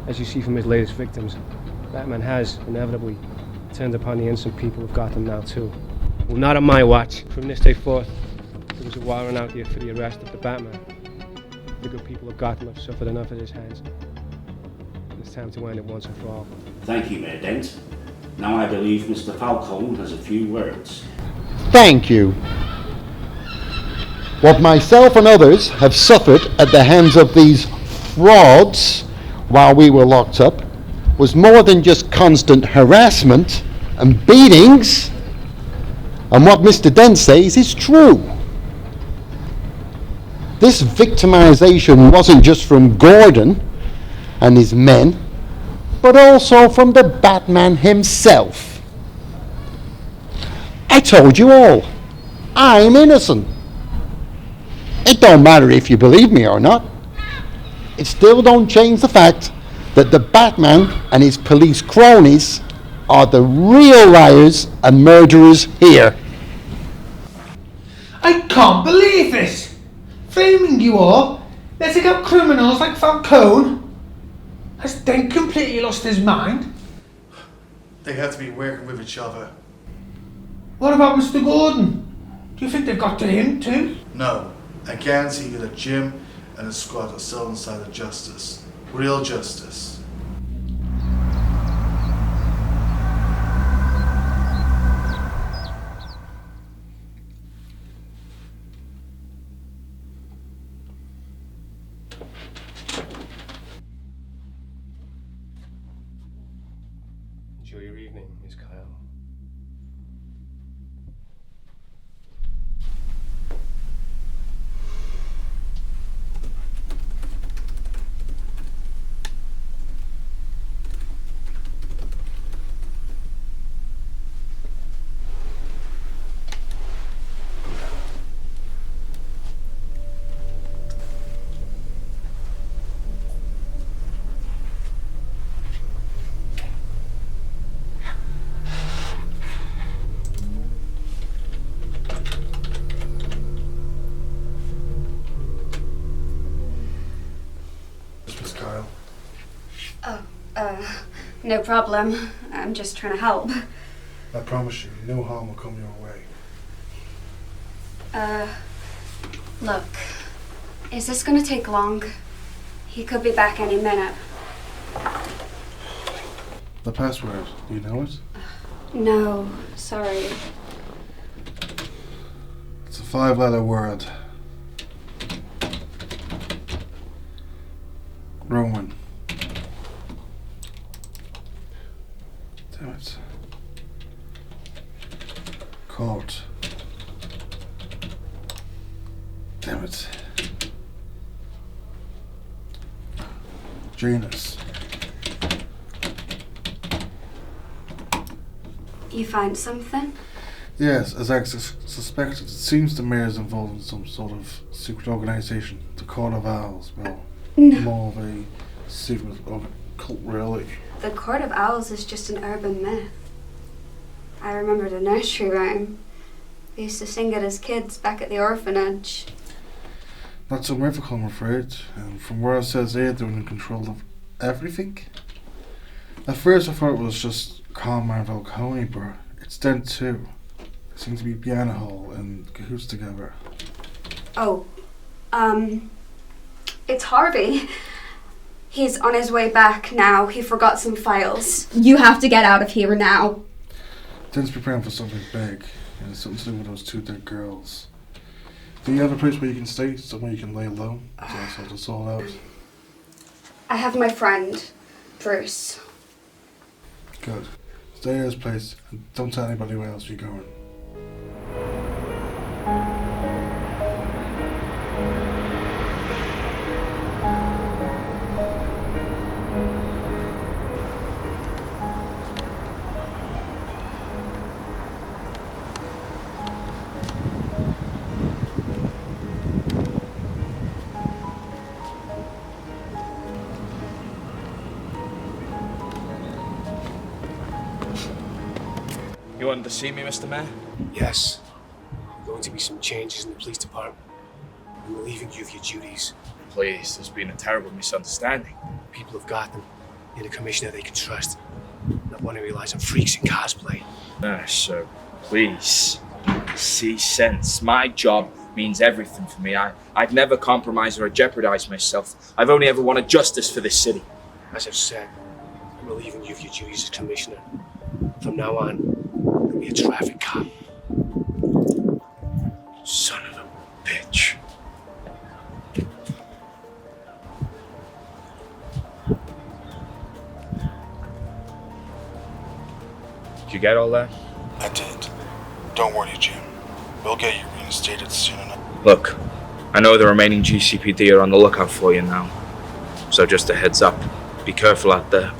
Speaker 5: As you see from his latest victims, Batman has, inevitably, turned upon the innocent people of Gotham now too. Well, not on my watch. From this day forth, there was a warrant out here for the arrest of the Batman. The good people of Gotham have suffered enough at his hands. It's time to end it once and for all.
Speaker 10: Thank you, Mayor Dent. Now I believe Mr. Falcone has a few words.
Speaker 9: Thank you. What myself and others have suffered at the hands of these frauds while we were locked up was more than just constant harassment and beatings. And what Mr. Dent says is true. This victimization wasn't just from Gordon and his men, but also from the Batman himself. I told you all, I'm innocent. It don't matter if you believe me or not. It still don't change the fact that the Batman and his police cronies are the real liars and murderers here.
Speaker 2: I can't believe this! Framing you all, letting out criminals like Falcone. Has Dent completely lost his mind?
Speaker 4: They have to be working with each other.
Speaker 2: What about Mr. Gordon? Do you think they've got to him too?
Speaker 4: No, I guarantee you that Jim and his squad are still on the side of justice. Real justice.
Speaker 5: Enjoy your evening, Miss Kyle.
Speaker 4: Miss Kyle.
Speaker 3: No problem. I'm just trying to help.
Speaker 4: I promise you, no harm will come your way.
Speaker 3: Look, is this gonna take long? He could be back any minute.
Speaker 4: The password, do you know it?
Speaker 3: No, sorry.
Speaker 4: It's a 5-letter word. Roman. Damn it. Court. Damn it. Janus.
Speaker 3: You find something?
Speaker 4: Yes, as I suspected, it seems the mayor's involved in some sort of secret organization. The Court of Owls. Well,
Speaker 3: No.
Speaker 4: more of a secret cult, really.
Speaker 3: The Court of Owls is just an urban myth. I remember the nursery rhyme. We used to sing it as kids back at the orphanage.
Speaker 4: Not so mythical, I'm afraid. And from where it says they're in control of everything. At first I thought it was just Calmer and Falcone, but it's them too. They seem to be piano hole and cahoots together.
Speaker 3: Oh, it's Harvey. He's on his way back now. He forgot some files. You have to get out of here now.
Speaker 4: Den's preparing for something big, and it's something to do with those 2 dead girls. Do you have a place where you can stay, somewhere you can lay low, to sort this all out?
Speaker 3: I have my friend, Bruce.
Speaker 4: Good. Stay at his place, and don't tell anybody where else you're going.
Speaker 7: You wanted to see me, Mr. Mayor?
Speaker 6: Yes. There are going to be some changes in the police department. I'm relieving you of your duties.
Speaker 7: Please, there's been a terrible misunderstanding.
Speaker 6: People of Gotham need a commissioner they can trust. Not one who relies on freaks in cosplay.
Speaker 7: So please, see sense. My job means everything for me. I'd never compromise or jeopardize myself. I've only ever wanted justice for this city.
Speaker 6: As I've said, I'm relieving you of your duties as commissioner. From now on, you'll be a traffic cop.
Speaker 7: Son of a bitch. Did you get all that?
Speaker 4: I did. Don't worry, Jim. We'll get you reinstated soon enough.
Speaker 7: Look, I know the remaining GCPD are on the lookout for you now. So just a heads up. Be careful out there.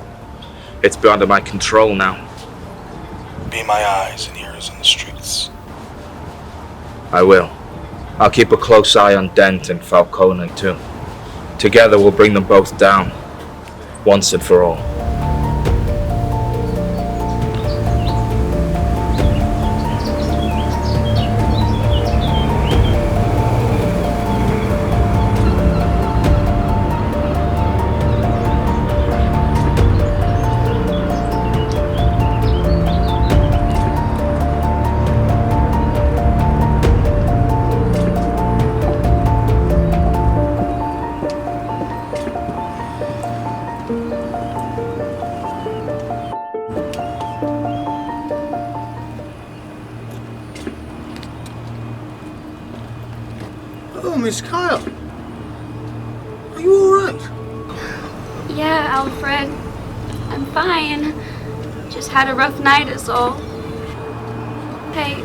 Speaker 7: It's beyond my control now.
Speaker 4: Be my eyes and ears on the streets.
Speaker 7: I will. I'll keep a close eye on Dent and Falcone too. Together we'll bring them both down. Once and for all.
Speaker 2: Oh, Miss Kyle. Are you alright?
Speaker 3: Yeah, Alfred. I'm fine. Just had a rough night is all. Hey,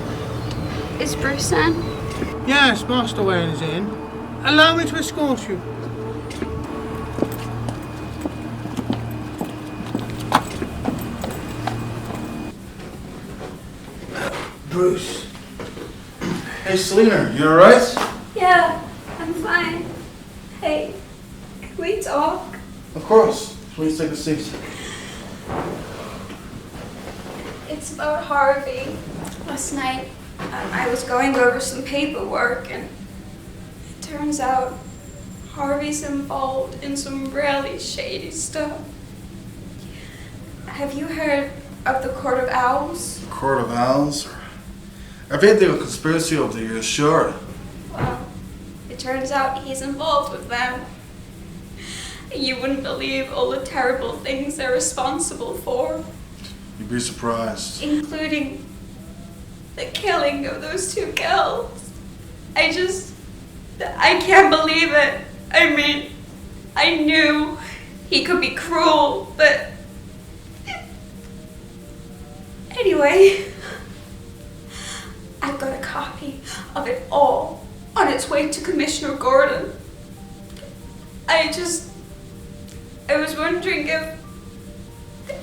Speaker 3: is Bruce in?
Speaker 2: Yes, Master Wayne is in. Allow me to escort you.
Speaker 4: Bruce. Hey, Selena, you alright?
Speaker 3: Yeah, I'm fine. Hey, can we talk?
Speaker 4: Of course. Please take a seat.
Speaker 3: It's about Harvey. Last night, I was going over some paperwork, and it turns out Harvey's involved in some really shady stuff. Have you heard of the Court of Owls?
Speaker 4: Court of Owls? I've heard they were a conspiracy over the years, sure.
Speaker 3: Well, it turns out he's involved with them. You wouldn't believe all the terrible things they're responsible for.
Speaker 4: You'd be surprised.
Speaker 3: Including the killing of those 2 girls. I can't believe it. I mean, I knew he could be cruel, but anyway, I've got a copy of it all on its way to Commissioner Gordon. I was wondering if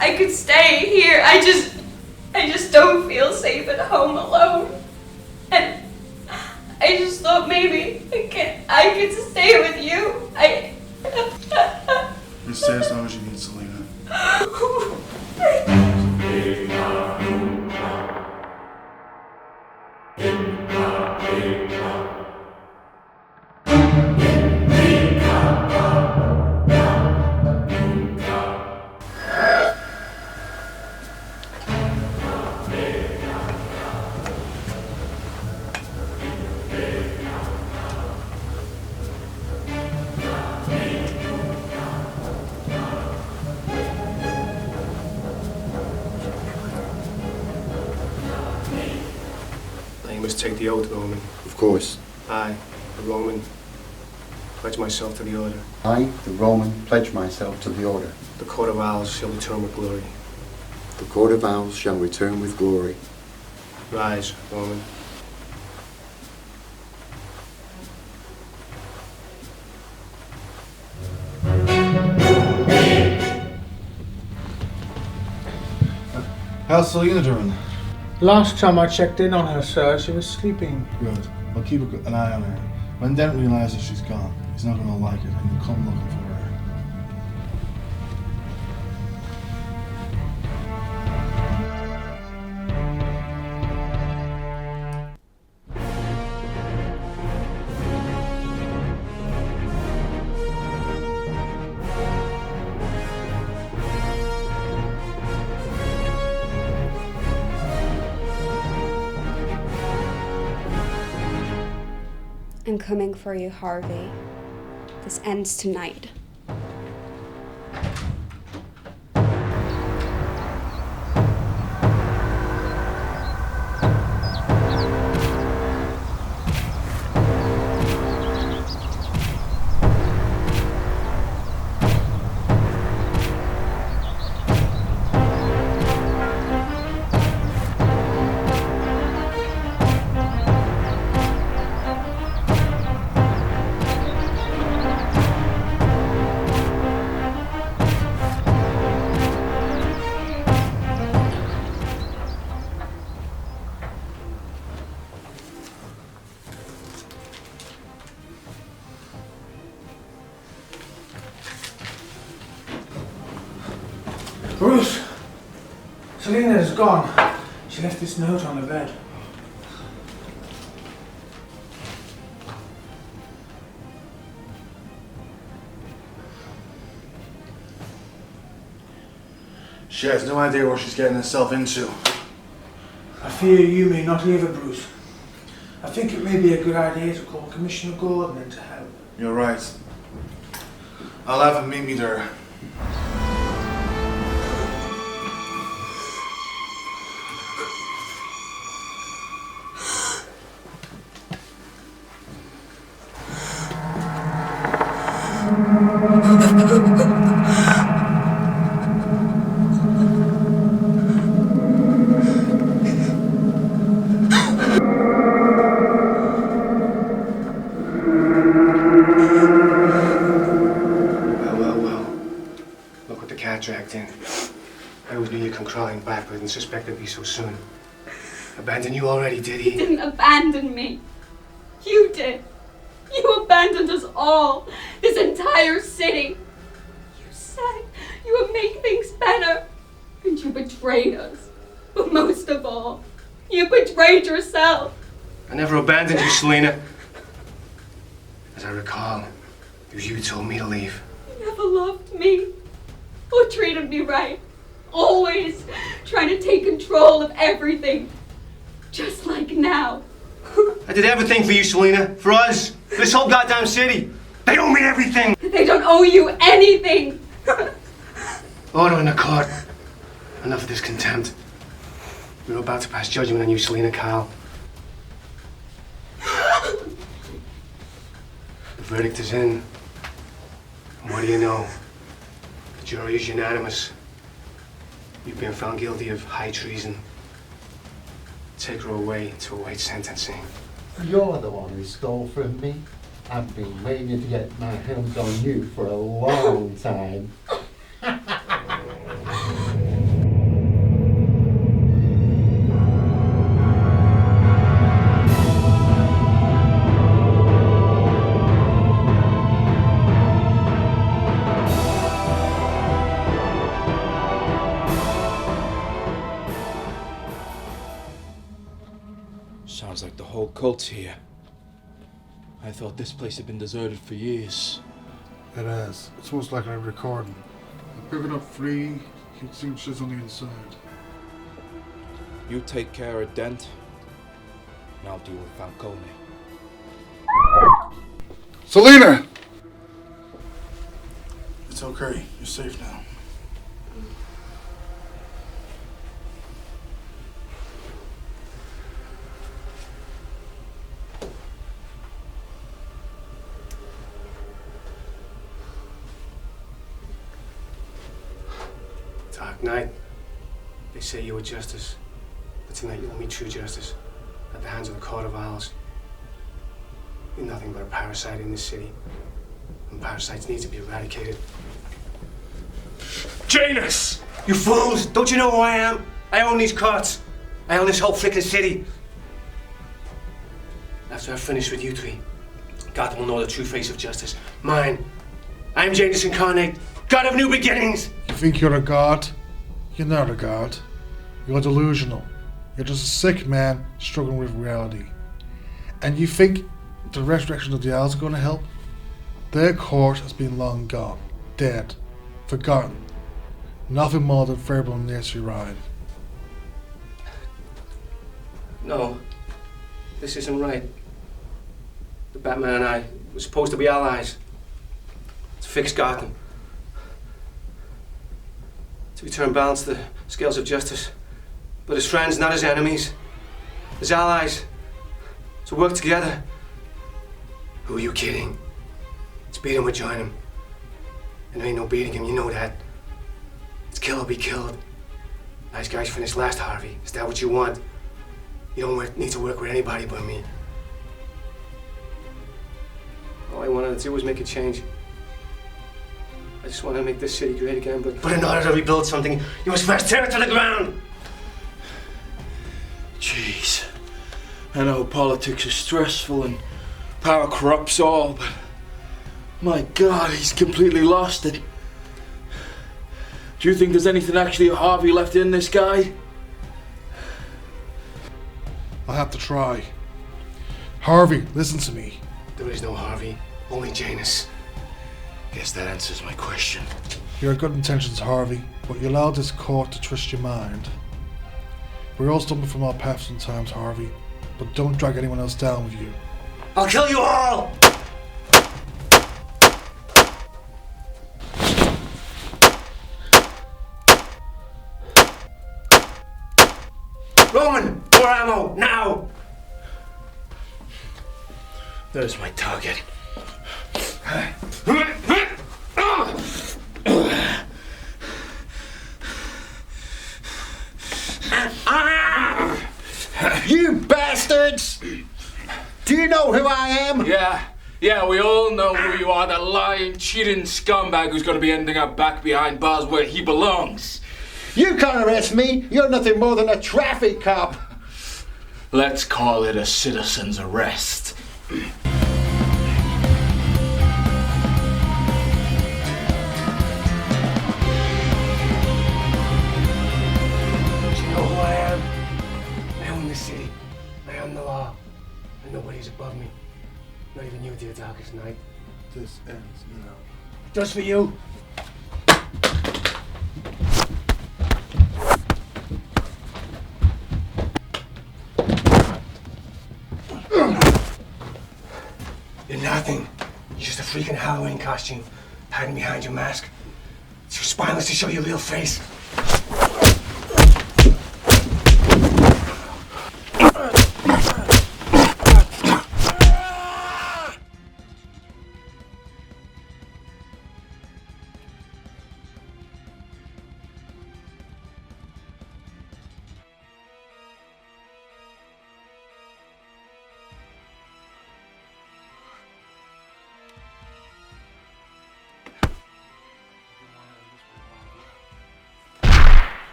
Speaker 3: I could stay here. I just don't feel safe at home alone. And I just thought maybe I could stay with you.
Speaker 4: You stay as long as you need, Selena.
Speaker 6: You must take the oath, Roman.
Speaker 9: Of course.
Speaker 6: I, a Roman, pledge myself to the order.
Speaker 9: I, the Roman, pledge myself to the order.
Speaker 6: The coat of owls shall return with glory.
Speaker 9: The coat of owls shall return with glory.
Speaker 6: Rise, Roman.
Speaker 1: How's Selena doing?
Speaker 2: Last time I checked in on her, sir, she was sleeping.
Speaker 1: Good. Well, keep an eye on her. When Dent realizes she's gone, he's not going to like it, and he'll come looking for her.
Speaker 3: I'm coming for you, Harvey. This ends tonight.
Speaker 2: Bruce! Selena is gone. She left this note on the bed.
Speaker 4: She has no idea what she's getting herself into.
Speaker 2: I fear you may not leave her, Bruce. I think it may be a good idea to call Commissioner Gordon in to help.
Speaker 4: You're right. I'll have him meet me there.
Speaker 6: Look what the cat dragged in. I always knew you'd come crawling back, but I didn't suspect it'd be so soon. Abandoned you already, did he?
Speaker 3: You didn't abandon me. You did. You abandoned us all. This entire city. You said you would make things better. And you betrayed us. But most of all, you betrayed yourself.
Speaker 6: I never abandoned you, Selena. As I recall, it was you who told me to leave.
Speaker 3: You never loved me. Or treated me right. Always trying to take control of everything. Just like now.
Speaker 6: I did everything for you, Selena. For us. For this whole goddamn city. They owe me everything.
Speaker 3: They don't owe you anything.
Speaker 6: Order in the court. Enough of this contempt. We were about to pass judgment on you, Selena Kyle. The verdict is in. And what do you know? The jury is unanimous. You've been found guilty of high treason. Take her away to await sentencing.
Speaker 9: You're the one who stole from me. I've been waiting to get my hands on you for a long time.
Speaker 7: Sounds like the whole cult's here. I thought this place had been deserted for years.
Speaker 4: It is. It's most likely a recording. I pick it up free. You'd see shit's on the inside.
Speaker 7: You take care of Dent, and I'll deal with Falcone.
Speaker 4: Selena! It's okay. You're safe now.
Speaker 6: Dark night. They say you were justice. But tonight you will meet true justice at the hands of the Court of Owls. You're nothing but a parasite in this city. And parasites need to be eradicated. Janus! You fools! Don't you know who I am? I own these courts. I own this whole flippin' city. After I've finished with you three, Gotham will know the true face of justice. Mine. I'm Janus Incarnate, God of New Beginnings!
Speaker 4: You think you're a god? You're not a god. You're delusional. You're just a sick man struggling with reality. And you think the resurrection of the Owls are going to help? Their court has been long gone, dead, forgotten. Nothing more than fable and nursery rhyme.
Speaker 6: No, this isn't right. The Batman and I were supposed to be allies. To fix Gotham. To return balance to the scales of justice. But as friends, not as enemies. As allies. To work together. Who are you kidding? It's beat him or join him. And there ain't no beating him, you know that. It's kill or be killed. Nice guys finished last, Harvey. Is that what you want? You don't need to work with anybody but me. All I wanted to do was make a change. I just want to make this city great again, but in order to rebuild something, you must first tear it to the ground!
Speaker 7: Jeez. I know politics is stressful and power corrupts all, but my God, he's completely lost it. Do you think there's anything actually Harvey left in this guy?
Speaker 4: I'll have to try. Harvey, listen to me.
Speaker 6: There is no Harvey, only Janus.
Speaker 7: Guess that answers my question.
Speaker 4: You had good intentions, Harvey, but you allowed this court to twist your mind. We all stumble from our paths sometimes, Harvey, but don't drag anyone else down with you.
Speaker 6: I'll kill you all! Roman, more ammo, now!
Speaker 7: There's my target.
Speaker 9: You bastards! Do you know who I am?
Speaker 7: Yeah, we all know who you are, the lying, cheating scumbag who's gonna be ending up back behind bars where he belongs.
Speaker 9: You can't arrest me. You're nothing more than a traffic cop.
Speaker 7: Let's call it a citizen's arrest.
Speaker 6: Do you know who I am? I own this city. I own the law. And nobody's above me. Not even you, dear darkest night.
Speaker 4: This ends now.
Speaker 6: Just for you. You're nothing. You're just a freaking Halloween costume, hiding behind your mask. It's too spineless to show your real face.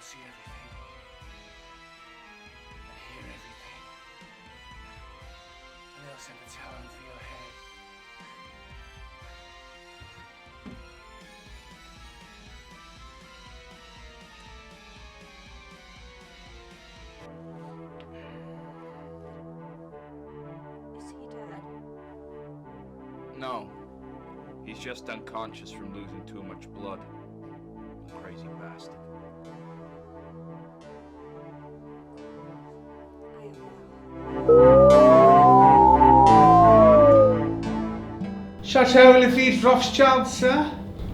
Speaker 2: see everything. And hear everything. And they'll send a talent for your head.
Speaker 3: Is he dead?
Speaker 7: No. He's just unconscious from losing too much blood. Crazy bastard.
Speaker 3: I am now.
Speaker 2: Chateau Lafitte Rothschild, sir?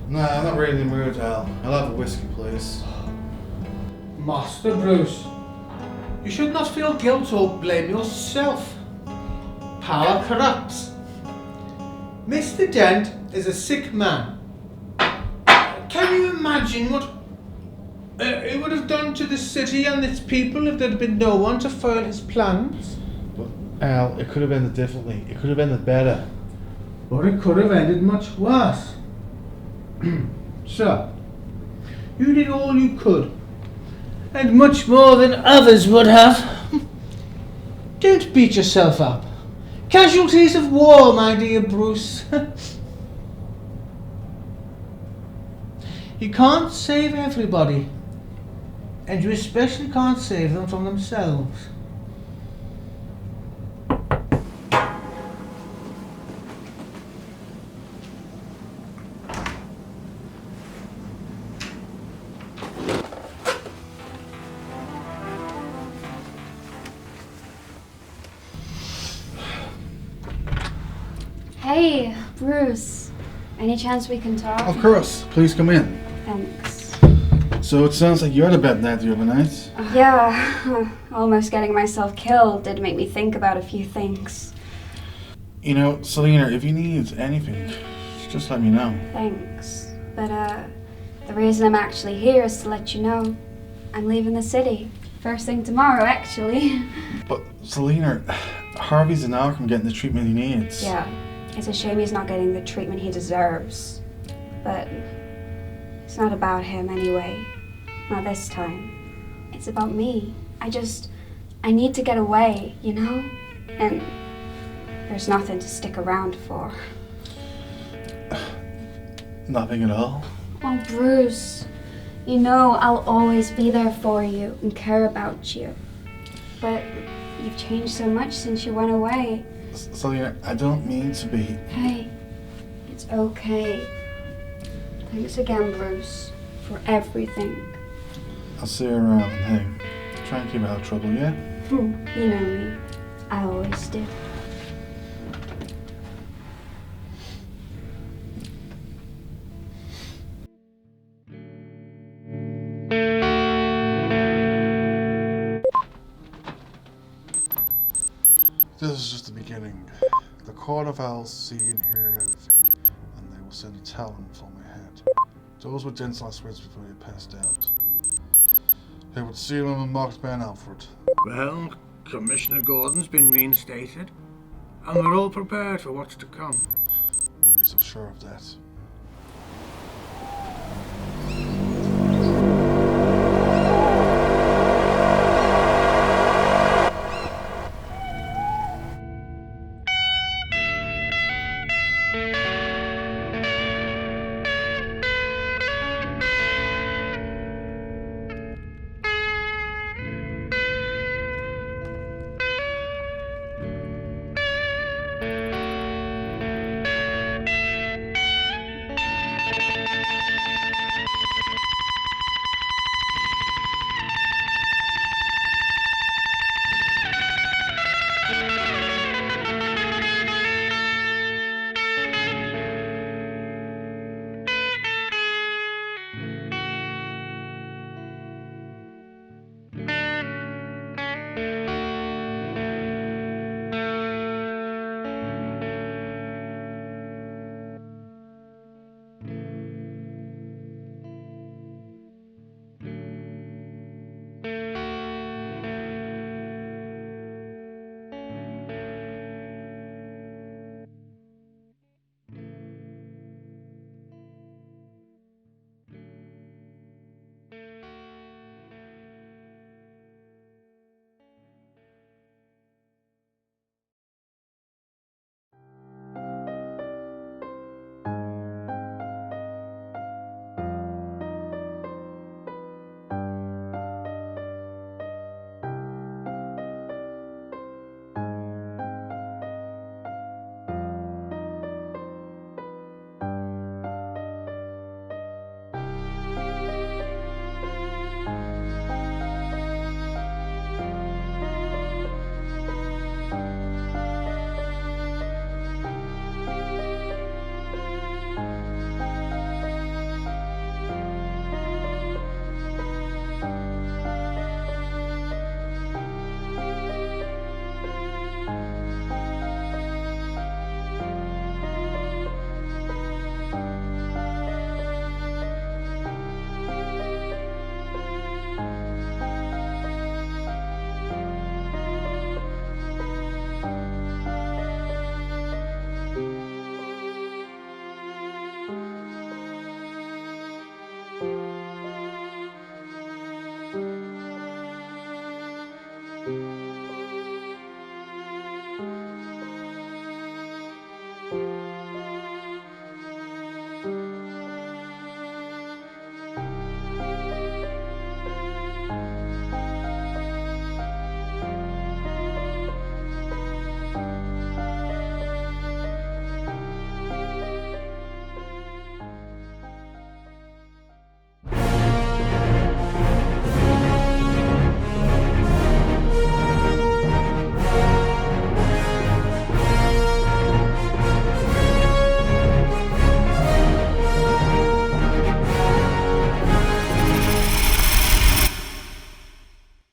Speaker 1: Nah, I'm not really in the mood, Al. I'll have a whiskey, please.
Speaker 2: Master Bruce, you should not feel guilt or blame yourself. Power corrupts. Mr. Dent is a sick man. Can you imagine what it would have done to the city and its people if there had been no one to foil his plans?
Speaker 1: But, Al, it could have ended differently. It could have ended better.
Speaker 2: Or it could have ended much worse. So, you did all you could, and much more than others would have. Don't beat yourself up. Casualties of war, my dear Bruce. You can't save everybody, and you especially can't save them from themselves.
Speaker 3: Hey, Bruce. Any chance we can talk?
Speaker 1: Of course. Please come in.
Speaker 3: Thanks.
Speaker 1: So it sounds like you had a bad night the other night.
Speaker 3: Yeah, almost getting myself killed did make me think about a few things.
Speaker 1: You know, Selena, if you need anything, just let me know.
Speaker 3: Thanks. But, the reason I'm actually here is to let you know I'm leaving the city. First thing tomorrow, actually.
Speaker 1: But, Selena, Harvey's an hour from getting the treatment he needs.
Speaker 3: Yeah, it's a shame he's not getting the treatment he deserves. But it's not about him anyway. Not this time. It's about me. I need to get away, you know? And there's nothing to stick around for.
Speaker 1: Nothing at all?
Speaker 3: Oh, Bruce, you know I'll always be there for you and care about you. But you've changed so much since you went away.
Speaker 1: Selena, I don't mean to be...
Speaker 3: Hey, it's okay. Thanks again, Bruce, for everything.
Speaker 1: I'll see you around, and hey, try and keep out of trouble, yeah?
Speaker 3: You know me. I always do.
Speaker 1: This is just the beginning. The Court of Owls see and hear everything, and they will send a talent for my head. Those were Dent's last words before he passed out. They would seal him and marked by an Alfred.
Speaker 2: Well, Commissioner Gordon's been reinstated, and we're all prepared for what's to come.
Speaker 1: Won't be so sure of that.